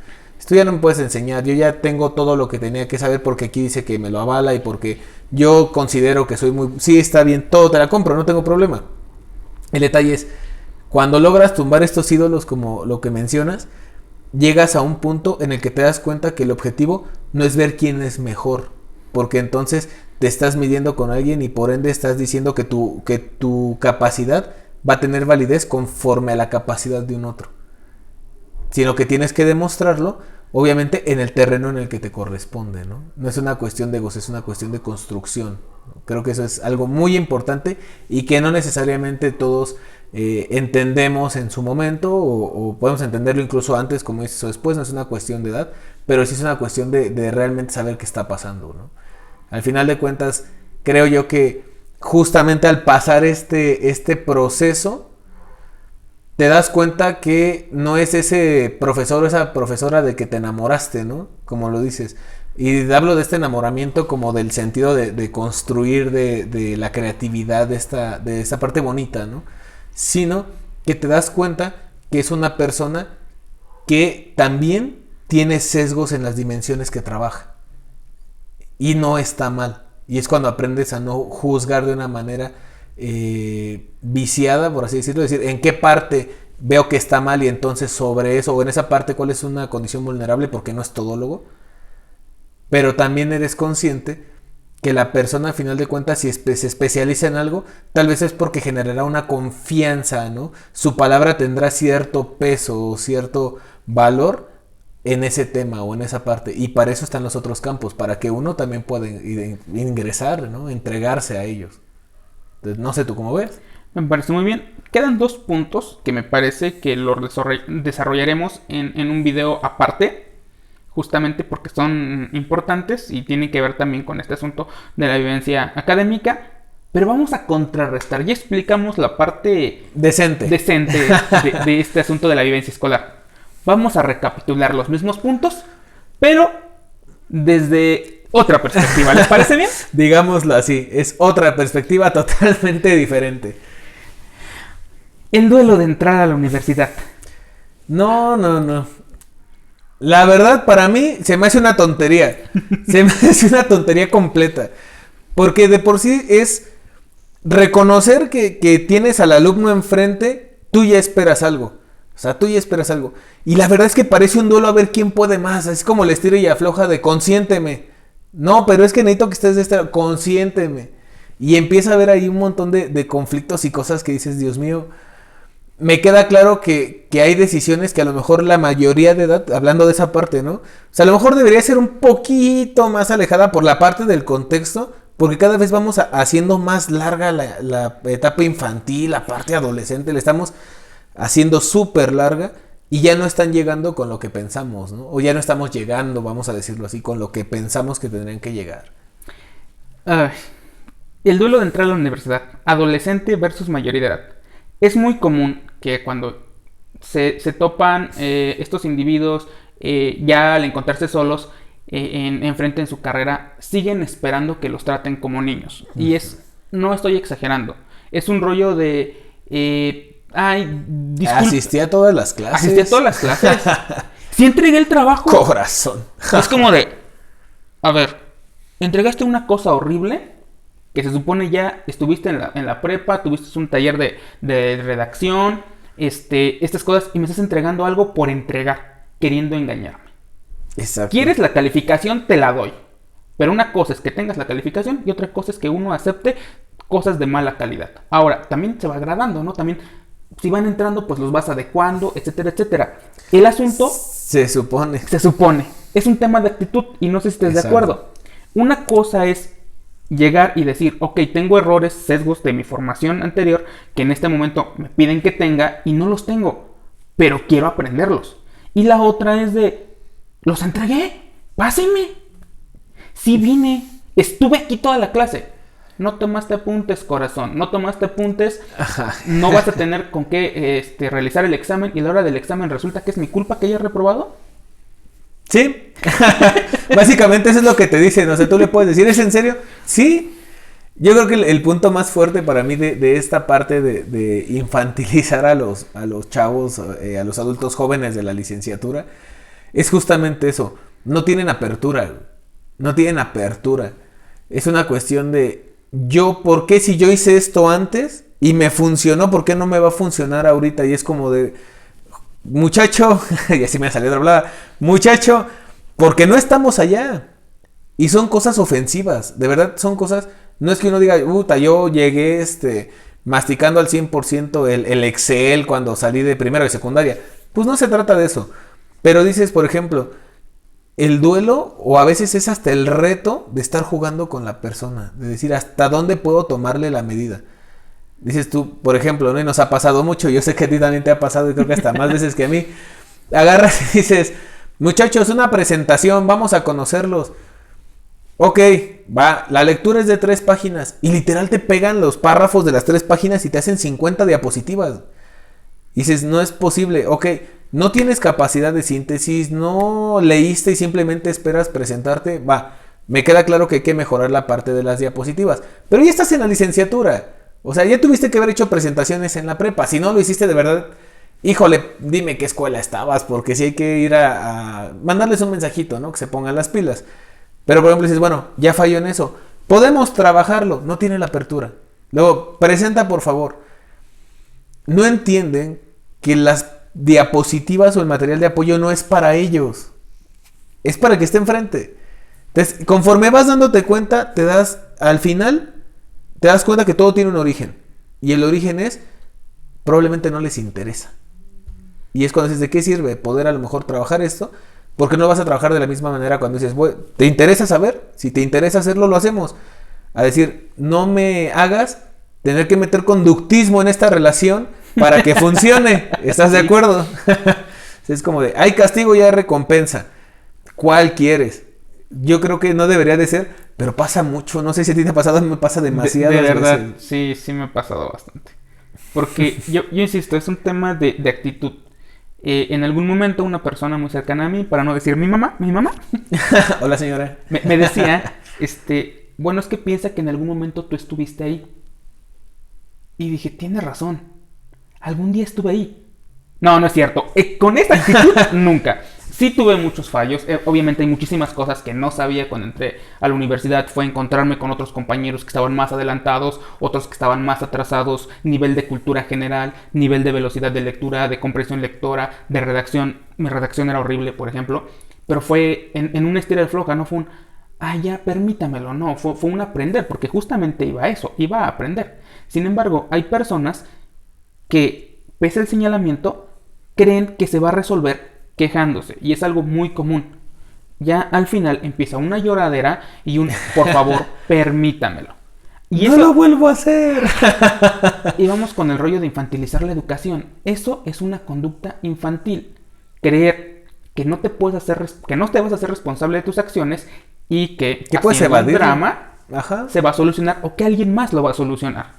Tú ya no me puedes enseñar, yo ya tengo todo lo que tenía que saber porque aquí dice que me lo avala y porque yo considero que soy muy... Sí, está bien, todo te la compro, no tengo problema. El detalle es, cuando logras tumbar estos ídolos como lo que mencionas, llegas a un punto en el que te das cuenta que el objetivo no es ver quién es mejor, porque entonces te estás midiendo con alguien y por ende estás diciendo que tu capacidad va a tener validez conforme a la capacidad de un otro. Sino que tienes que demostrarlo, obviamente, en el terreno en el que te corresponde, ¿no? No es una cuestión de egos, es una cuestión de construcción. Creo que eso es algo muy importante y que no necesariamente todos entendemos en su momento o podemos entenderlo incluso antes, como dices, o después. No es una cuestión de edad, pero sí es una cuestión de realmente saber qué está pasando, ¿no? Al final de cuentas, creo yo que justamente al pasar este proceso, te das cuenta que no es ese profesor o esa profesora de que te enamoraste, ¿no? Como lo dices. Y hablo de este enamoramiento como del sentido de construir, de la creatividad, de esta parte bonita, ¿no? Sino que te das cuenta que es una persona que también tiene sesgos en las dimensiones que trabaja. Y no está mal. Y es cuando aprendes a no juzgar de una manera viciada, por así decirlo, es decir, en qué parte veo que está mal y entonces sobre eso, o en esa parte cuál es una condición vulnerable, porque no es todólogo, pero también eres consciente que la persona, a final de cuentas, si se especializa en algo, tal vez es porque generará una confianza, ¿no? Su palabra tendrá cierto peso o cierto valor en ese tema o en esa parte, y para eso están los otros campos, para que uno también pueda ingresar, ¿no? Entregarse a ellos. Entonces, no sé tú cómo ves. Me parece muy bien. Quedan 2 puntos que me parece que los desarrollaremos en un video aparte, justamente porque son importantes y tienen que ver también con este asunto de la vivencia académica. Pero vamos a contrarrestar. Ya explicamos la parte decente de este asunto de la vivencia escolar. Vamos a recapitular los mismos puntos, pero desde otra perspectiva. ¿Les parece bien? Digámoslo así, es otra perspectiva totalmente diferente. El duelo de entrar a la universidad. No. La verdad, para mí, se me hace una tontería. Se me hace una tontería completa. Porque de por sí es reconocer que tienes al alumno enfrente, tú ya esperas algo. O sea, tú ya esperas algo. Y la verdad es que parece un duelo a ver quién puede más. Es como el estira y afloja de consiénteme. No, pero es que necesito que estés de este... Consiénteme. Y empieza a haber ahí un montón de conflictos y cosas que dices, Dios mío. Me queda claro que hay decisiones que a lo mejor la mayoría de edad, hablando de esa parte, ¿no? O sea, a lo mejor debería ser un poquito más alejada por la parte del contexto, porque cada vez vamos haciendo más larga la etapa infantil, la parte adolescente, le estamos haciendo súper larga y ya no están llegando con lo que pensamos, ¿no? O ya no estamos llegando, vamos a decirlo así, con lo que pensamos que tendrían que llegar. El duelo de entrar a la universidad, adolescente versus mayoría de edad. Es muy común que cuando se topan estos individuos ya al encontrarse solos enfrente en su carrera, siguen esperando que los traten como niños. Y no estoy exagerando, es un rollo de... Asistí a todas las clases. Si entregué el trabajo. Corazón. Es como de... A ver, entregaste una cosa horrible... que se supone ya estuviste en la prepa, tuviste un taller de redacción, estas cosas, y me estás entregando algo por entregar, queriendo engañarme. Exacto. ¿Quieres la calificación? Te la doy. Pero una cosa es que tengas la calificación y otra cosa es que uno acepte cosas de mala calidad. Ahora, también se va agradando, ¿no? También, si van entrando, pues los vas adecuando, etcétera, etcétera. El asunto... Se supone. Es un tema de actitud y no sé si estés de acuerdo. Una cosa es llegar y decir, ok, tengo errores, sesgos de mi formación anterior que en este momento me piden que tenga y no los tengo, pero quiero aprenderlos. Y la otra es de, los entregué, pásenme. Sí vine, estuve aquí toda la clase. No tomaste apuntes, corazón, no tomaste apuntes, no vas a tener con qué realizar el examen y a la hora del examen resulta que es mi culpa que haya reprobado. Sí, básicamente eso es lo que te dicen, o sea, tú le puedes decir, ¿es en serio? Sí, yo creo que el punto más fuerte para mí de esta parte de infantilizar a los chavos, a los adultos jóvenes de la licenciatura, es justamente eso, no tienen apertura, es una cuestión de, ¿por qué si yo hice esto antes y me funcionó, por qué no me va a funcionar ahorita? Y es como de... Muchacho, y así me salió de hablada, muchacho, porque no estamos allá. Y son cosas ofensivas, de verdad son cosas, no es que uno diga, puta, yo llegué masticando al 100% el Excel cuando salí de primero y secundaria. Pues no se trata de eso. Pero dices, por ejemplo, el duelo, o a veces es hasta el reto de estar jugando con la persona, de decir, ¿hasta dónde puedo tomarle la medida? Dices tú, por ejemplo, ¿no? Y nos ha pasado mucho, yo sé que a ti también te ha pasado y creo que hasta más veces que a mí. Agarras y dices, muchachos, una presentación, vamos a conocerlos. Ok, va, la lectura es de 3 páginas y literal te pegan los párrafos de las 3 páginas y te hacen 50 diapositivas. Y dices, no es posible, ok, no tienes capacidad de síntesis, no leíste y simplemente esperas presentarte, va, me queda claro que hay que mejorar la parte de las diapositivas, pero ya estás en la licenciatura. O sea, ya tuviste que haber hecho presentaciones en la prepa. Si no lo hiciste de verdad, híjole, dime qué escuela estabas, porque si hay que ir a mandarles un mensajito, ¿no? Que se pongan las pilas. Pero por ejemplo dices, bueno, ya falló en eso. Podemos trabajarlo, no tiene la apertura. Luego, presenta por favor. No entienden que las diapositivas o el material de apoyo no es para ellos. Es para que esté enfrente. Entonces, conforme vas dándote cuenta, al final... te das cuenta que todo tiene un origen. Y el origen es, probablemente no les interesa. Y es cuando dices, ¿de qué sirve poder a lo mejor trabajar esto? Porque no vas a trabajar de la misma manera cuando dices, ¿te interesa saber? Si te interesa hacerlo, lo hacemos. A decir, no me hagas tener que meter conductismo en esta relación para que funcione. ¿Estás de acuerdo? Es como de, hay castigo y hay recompensa. ¿Cuál quieres? Yo creo que no debería de ser, pero pasa mucho. No sé si a ti te ha pasado, me pasa demasiado. De verdad, veces. Sí me ha pasado bastante. Porque yo insisto, es un tema de actitud. En algún momento una persona muy cercana a mí, para no decir mi mamá. Hola señora. Me decía, bueno, es que piensa que en algún momento tú estuviste ahí. Y dije, tienes razón. Algún día estuve ahí. No es cierto. Con esta actitud, nunca. Sí tuve muchos fallos, obviamente hay muchísimas cosas que no sabía cuando entré a la universidad. Fue encontrarme con otros compañeros que estaban más adelantados, otros que estaban más atrasados, nivel de cultura general, nivel de velocidad de lectura, de comprensión lectora, de redacción. Mi redacción era horrible, por ejemplo, pero fue en una estira de floja, no fue un, ya permítamelo, no, fue un aprender, porque justamente iba a eso, iba a aprender. Sin embargo, hay personas que, pese al señalamiento, creen que se va a resolver quejándose, y es algo muy común. Ya al final empieza una lloradera y un por favor, permítamelo. Y no lo vuelvo a hacer. Y vamos con el rollo de infantilizar la educación. Eso es una conducta infantil. Creer que no te vas a hacer responsable de tus acciones y que puedes evadir un drama se va a solucionar o que alguien más lo va a solucionar.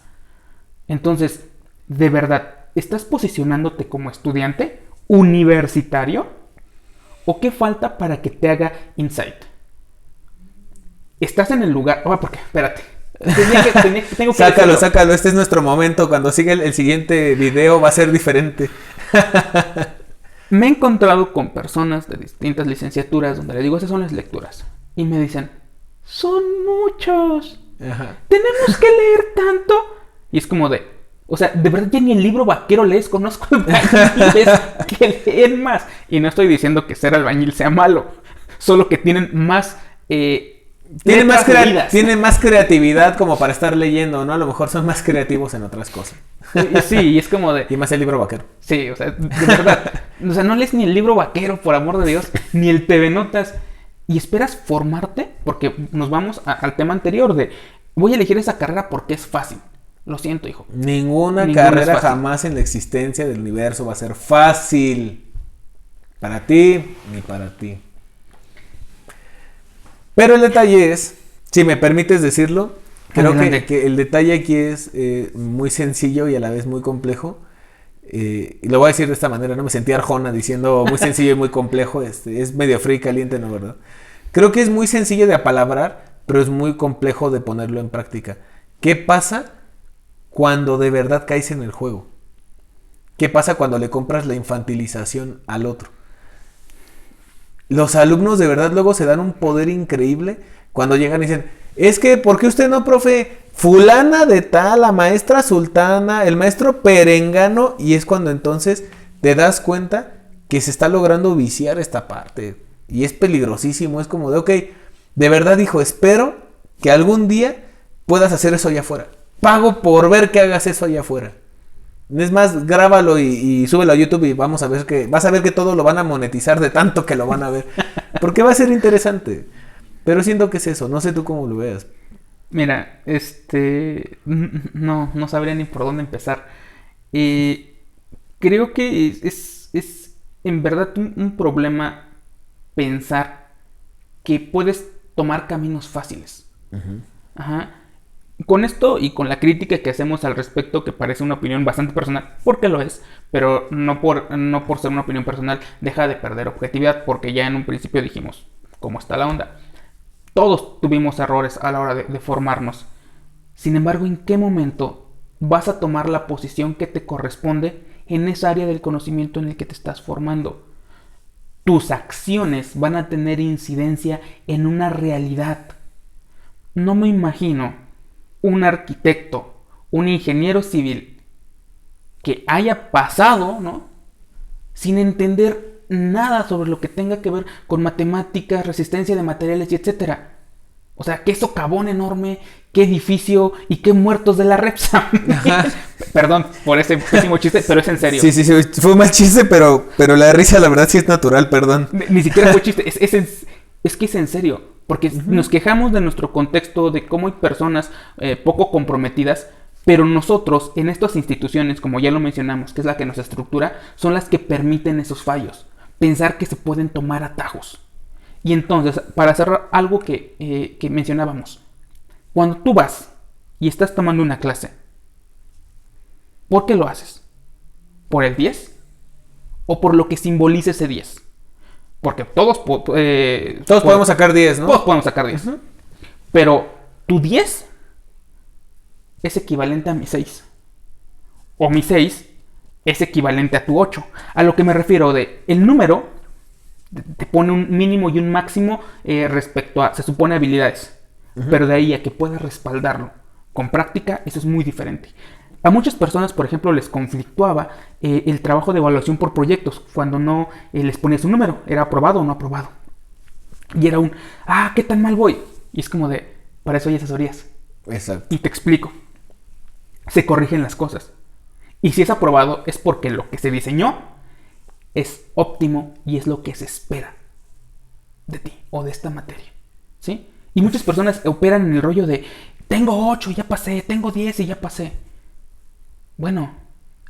Entonces, de verdad, ¿estás posicionándote como estudiante universitario? ¿O qué falta para que te haga insight? Estás en el lugar... porque, espérate. Tengo que sácalo. Este es nuestro momento. Cuando siga el siguiente video va a ser diferente. Me he encontrado con personas de distintas licenciaturas donde le digo, esas son las lecturas. Y me dicen, son muchos. Ajá. Tenemos que leer tanto. Y es como de... O sea, de verdad ya ni el libro vaquero lees, conozco albañiles que leen más. Y no estoy diciendo que ser albañil sea malo, solo que tienen más Tiene más creatividad como para estar leyendo, ¿no? A lo mejor son más creativos en otras cosas. Sí, y es como de... Y más el libro vaquero. Sí, o sea, de verdad. O sea, no lees ni el libro vaquero, por amor de Dios, ni el TV Notas. Y esperas formarte, porque nos vamos al tema anterior de... Voy a elegir esa carrera porque es fácil. Lo siento, hijo. Ninguna carrera jamás en la existencia del universo va a ser fácil. Para ti, ni para ti. Pero el detalle es, si me permites decirlo, creo que el detalle aquí es muy sencillo y a la vez muy complejo. Y lo voy a decir de esta manera, no me sentí Arjona diciendo muy sencillo y muy complejo. Es medio frío y caliente, ¿no? ¿Verdad? Creo que es muy sencillo de apalabrar, pero es muy complejo de ponerlo en práctica. ¿Qué pasa cuando de verdad caes en el juego? ¿Qué pasa cuando le compras la infantilización al otro? Los alumnos de verdad luego se dan un poder increíble cuando llegan y dicen, es que, ¿por qué usted no, profe? Fulana de tal, la maestra sultana, el maestro perengano, y es cuando entonces te das cuenta que se está logrando viciar esta parte. Y es peligrosísimo, es como de, ok, de verdad, hijo, espero que algún día puedas hacer eso allá afuera. Pago por ver que hagas eso allá afuera. Es más, grábalo y súbelo a YouTube y vas a ver que todo lo van a monetizar de tanto que lo van a ver. Porque va a ser interesante. Pero siento que es eso, no sé tú cómo lo veas. Mira, no sabría ni por dónde empezar. Creo que es en verdad un problema pensar que puedes tomar caminos fáciles. Uh-huh. Ajá. Con esto y con la crítica que hacemos al respecto, que parece una opinión bastante personal, porque lo es, pero no por ser una opinión personal deja de perder objetividad, porque ya en un principio dijimos cómo está la onda. Todos tuvimos errores a la hora de formarnos. Sin embargo, ¿en qué momento vas a tomar la posición que te corresponde en esa área del conocimiento en el que te estás formando? Tus acciones van a tener incidencia en una realidad. No me imagino un arquitecto, un ingeniero civil que haya pasado, ¿no?, sin entender nada sobre lo que tenga que ver con matemáticas, resistencia de materiales y etcétera. O sea, qué socavón enorme, qué edificio y qué muertos de la Repsa. Perdón por ese pésimo chiste, pero es en serio. Sí, fue un mal chiste, pero la risa la verdad sí es natural, perdón. Ni siquiera fue chiste, es que es en serio. Porque nos quejamos de nuestro contexto, de cómo hay personas poco comprometidas, pero nosotros en estas instituciones, como ya lo mencionamos, que es la que nos estructura, son las que permiten esos fallos. Pensar que se pueden tomar atajos. Y entonces, para cerrar algo que mencionábamos, cuando tú vas y estás tomando una clase, ¿por qué lo haces? ¿Por el 10? ¿O por lo que simboliza ese 10? Porque todos podemos sacar 10, ¿no? Todos podemos sacar 10. Uh-huh. Pero tu 10 es equivalente a mi 6. O mi 6 es equivalente a tu 8. A lo que me refiero de el número te pone un mínimo y un máximo respecto a, se supone, habilidades. Uh-huh. Pero de ahí a que puedas respaldarlo con práctica, eso es muy diferente. A muchas personas, por ejemplo, les conflictuaba el trabajo de evaluación por proyectos cuando no les ponías un número, era aprobado o no aprobado. Y era ¿qué tan mal voy? Y es como de, para eso hay asesorías. Exacto. Y te explico. Se corrigen las cosas. Y si es aprobado es porque lo que se diseñó es óptimo y es lo que se espera de ti o de esta materia. ¿Sí? Y muchas personas operan en el rollo de, tengo 8 y ya pasé, tengo 10 y ya pasé. Bueno,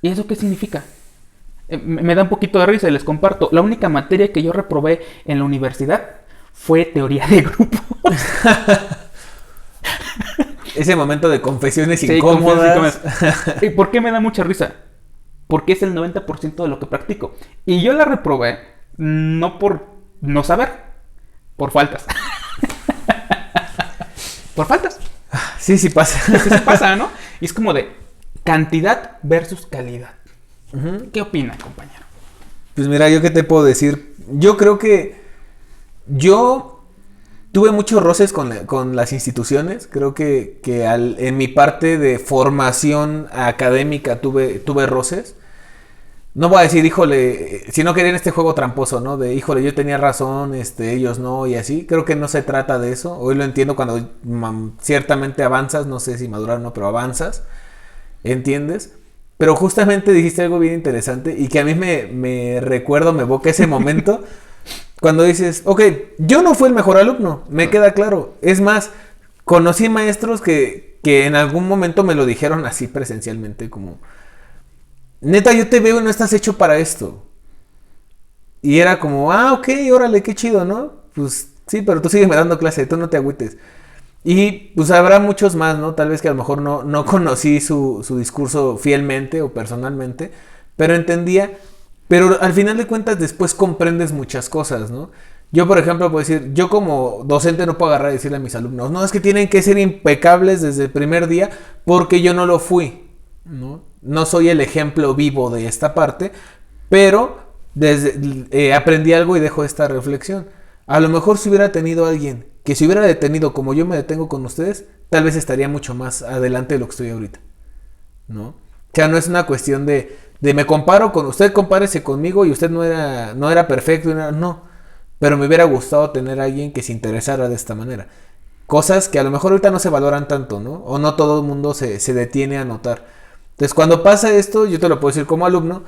¿y eso qué significa? Me da un poquito de risa y les comparto. La única materia que yo reprobé en la universidad fue teoría de grupos. Ese momento de confesiones incómodas. ¿Y por qué me da mucha risa? Porque es el 90% de lo que practico. Y yo la reprobé no por no saber, por faltas. Por faltas. Sí pasa. Sí pasa, ¿no? Y es como de cantidad versus calidad. Uh-huh. ¿Qué opina, compañero? Pues mira, ¿yo qué te puedo decir? Yo creo que yo tuve muchos roces con las instituciones. Creo que en mi parte de formación académica tuve roces. no voy a decir, híjole, si no querían este juego tramposo, ¿no? De, híjole, yo tenía razón, ellos no, y así. Creo que no se trata de eso. Hoy lo entiendo cuando ciertamente avanzas, no sé si madurar o no, pero avanzas, ¿entiendes? Pero justamente dijiste algo bien interesante y que a mí me recuerdo, me evoca ese momento cuando dices, ok, yo no fui el mejor alumno, me queda claro. Es más, conocí maestros que en algún momento me lo dijeron así presencialmente, como... Neta, yo te veo y no estás hecho para esto. Y era como, ok, órale, qué chido, ¿no? Pues sí, pero tú sígueme dando clase, tú no te agüites. Y pues habrá muchos más, ¿no? Tal vez que a lo mejor no conocí su discurso fielmente o personalmente, pero entendía. Pero al final de cuentas después comprendes muchas cosas, ¿no? Yo, por ejemplo, puedo decir, yo como docente no puedo agarrar y decirle a mis alumnos, no, es que tienen que ser impecables desde el primer día porque yo no lo fui, ¿no? No soy el ejemplo vivo de esta parte, pero aprendí algo y dejo esta reflexión. A lo mejor si hubiera tenido alguien que se hubiera detenido como yo me detengo con ustedes, tal vez estaría mucho más adelante de lo que estoy ahorita, ¿no? O sea, no es una cuestión de me comparo con usted, compárese conmigo y usted no era perfecto, no, pero me hubiera gustado tener a alguien que se interesara de esta manera. Cosas que a lo mejor ahorita no se valoran tanto, ¿no? O no todo el mundo se detiene a notar. Entonces, cuando pasa esto, yo te lo puedo decir como alumno,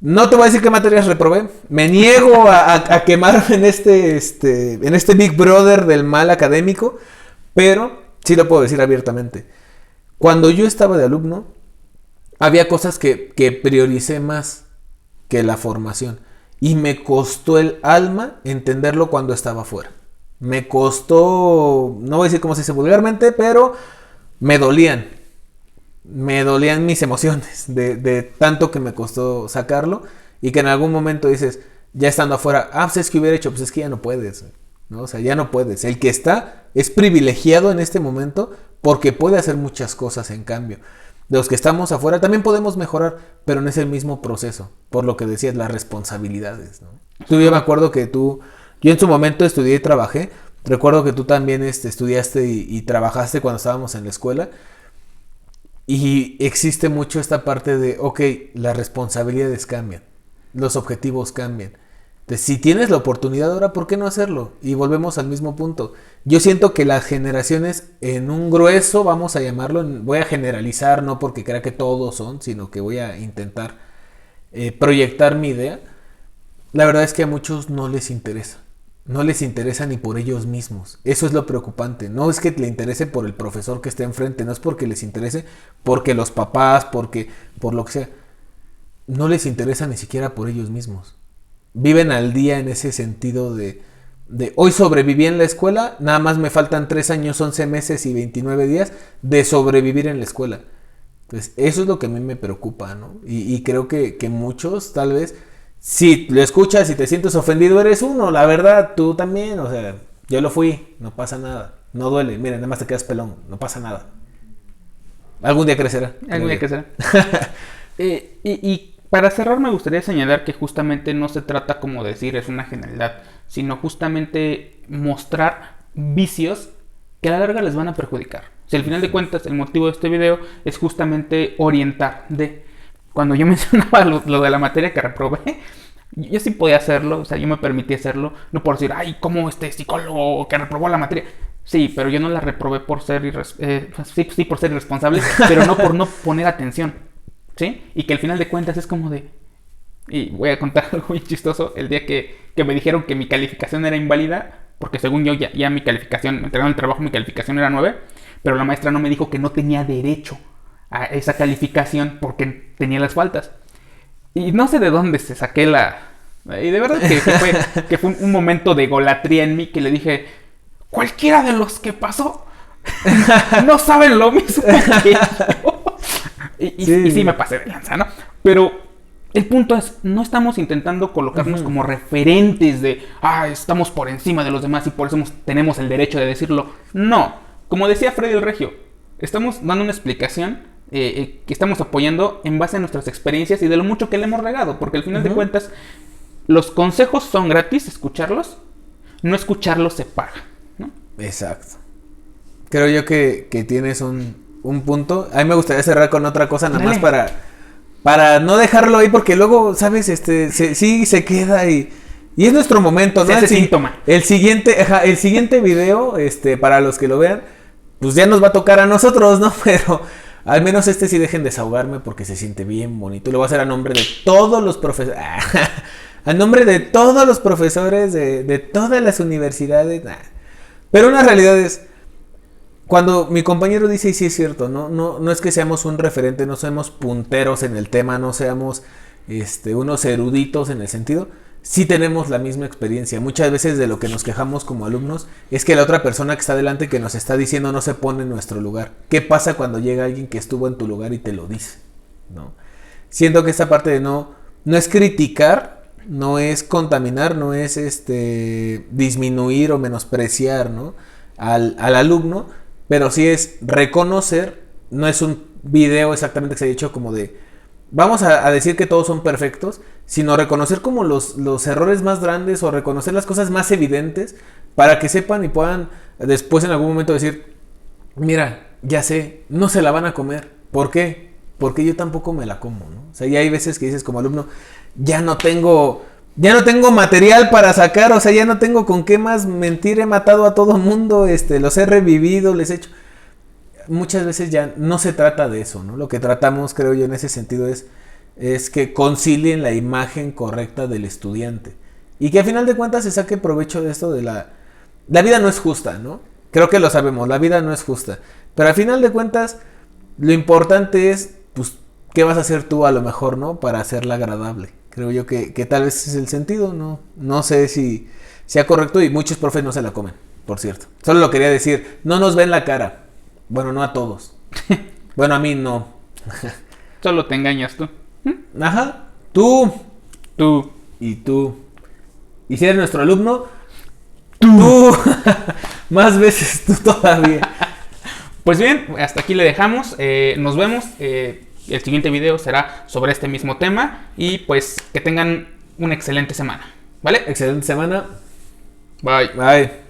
no te voy a decir qué materias reprobé, me niego a quemarme en este Big Brother del mal académico, pero sí lo puedo decir abiertamente. Cuando yo estaba de alumno, había cosas que prioricé más que la formación, y me costó el alma entenderlo cuando estaba fuera. Me costó, no voy a decir cómo se dice vulgarmente, pero me dolían mis emociones de tanto que me costó sacarlo y que en algún momento dices, ya estando afuera, pues es que hubiera hecho, pues es que ya no puedes, ¿no? O sea, ya no puedes. El que está es privilegiado en este momento porque puede hacer muchas cosas en cambio. Los que estamos afuera también podemos mejorar, pero no es el mismo proceso, por lo que decías, las responsabilidades, ¿no? Yo me acuerdo que yo en su momento estudié y trabajé, recuerdo que tú también estudiaste y trabajaste cuando estábamos en la escuela. Y existe mucho esta parte de, ok, las responsabilidades cambian, los objetivos cambian. Entonces, si tienes la oportunidad ahora, ¿por qué no hacerlo? Y volvemos al mismo punto. Yo siento que las generaciones en un grueso, vamos a llamarlo, voy a generalizar, no porque crea que todos son, sino que voy a intentar proyectar mi idea. La verdad es que a muchos no les interesa. No les interesa ni por ellos mismos. Eso es lo preocupante. No es que le interese por el profesor que está enfrente, no es porque les interese, porque los papás, por lo que sea. No les interesa ni siquiera por ellos mismos. Viven al día en ese sentido de hoy sobreviví en la escuela, nada más me faltan 3 años, 11 meses y 29 días de sobrevivir en la escuela. Entonces, eso es lo que a mí me preocupa, ¿no? Y creo que muchos, tal vez, si lo escuchas y te sientes ofendido, eres uno, la verdad, tú también, o sea, yo lo fui, no pasa nada, no duele, miren, nada más te quedas pelón, no pasa nada. Algún día crecerá. Algún día crecerá. Y para cerrar me gustaría señalar que justamente no se trata como decir es una generalidad, sino justamente mostrar vicios que a la larga les van a perjudicar. Si al final de cuentas el motivo de este video es justamente orientar de... Cuando yo mencionaba lo de la materia que reprobé, yo sí podía hacerlo, o sea, yo me permití hacerlo, no por decir, ay, ¿cómo este psicólogo que reprobó la materia? Sí, pero yo no la reprobé por ser sí, por ser irresponsable, pero no por no poner atención, ¿sí? Y que al final de cuentas es como de... Y voy a contar algo muy chistoso, el día que me dijeron que mi calificación era inválida, porque según yo ya mi calificación, me entregaron el trabajo, mi calificación era 9, pero la maestra no me dijo que no tenía derecho a esa calificación porque tenía las faltas. Y no sé de dónde se saqué y de verdad que fue un momento de egolatría en mí que le dije, cualquiera de los que pasó no saben lo mismo que yo. Y sí me pasé de lanza, ¿no? Pero el punto es, no estamos intentando colocarnos como referentes de, estamos por encima de los demás y por eso tenemos el derecho de decirlo. No, como decía Freddy el Regio, estamos dando una explicación que estamos apoyando en base a nuestras experiencias y de lo mucho que le hemos regado, porque al final de cuentas los consejos son gratis, escucharlos, no escucharlos se paga, ¿no? Exacto. Creo yo que tienes un punto. A mí me gustaría cerrar con otra cosa nada más para no dejarlo ahí, porque luego, ¿sabes? Se queda y es nuestro momento, ¿no? Ese síntoma. El siguiente video, para los que lo vean, pues ya nos va a tocar a nosotros, ¿no? Pero al menos sí dejen desahogarme porque se siente bien bonito. Y lo voy a hacer a nombre de todos los profesores. A nombre de todos los profesores de todas las universidades. Pero una realidad es, cuando mi compañero dice, y sí es cierto, no es que seamos un referente, no seamos punteros en el tema, no seamos unos eruditos en el sentido, sí tenemos la misma experiencia. Muchas veces de lo que nos quejamos como alumnos es que la otra persona que está delante que nos está diciendo no se pone en nuestro lugar. ¿Qué pasa cuando llega alguien que estuvo en tu lugar y te lo dice? ¿No? Siento que esta parte de no es criticar, no es contaminar, no es disminuir o menospreciar, ¿no? al alumno, pero sí es reconocer. No es un video exactamente que se ha dicho como de vamos a decir que todos son perfectos, sino reconocer como los errores más grandes o reconocer las cosas más evidentes para que sepan y puedan después en algún momento decir, mira, ya sé, no se la van a comer. ¿Por qué? Porque yo tampoco me la como, ¿no? O sea, ya hay veces que dices como alumno, ya no tengo material para sacar, o sea, ya no tengo con qué más mentir, he matado a todo mundo, los he revivido, les he hecho. Muchas veces ya no se trata de eso, ¿no? Lo que tratamos, creo yo, en ese sentido es que concilien la imagen correcta del estudiante. Y que a final de cuentas se saque provecho de esto de la vida no es justa, ¿no? Creo que lo sabemos, la vida no es justa. Pero al final de cuentas, lo importante es, pues, ¿qué vas a hacer tú a lo mejor, ¿no? Para hacerla agradable. Creo yo que tal vez es el sentido, no sé si sea correcto y muchos profes no se la comen, por cierto. Solo lo quería decir, no nos ven la cara. Bueno, no a todos. Bueno, a mí no. Solo te engañas tú. Ajá. Tú. Y tú. Y si eres nuestro alumno, tú. Más veces tú todavía. Pues bien, hasta aquí le dejamos. Nos vemos. El siguiente video será sobre este mismo tema. Y pues que tengan una excelente semana. ¿Vale? Excelente semana. Bye. Bye.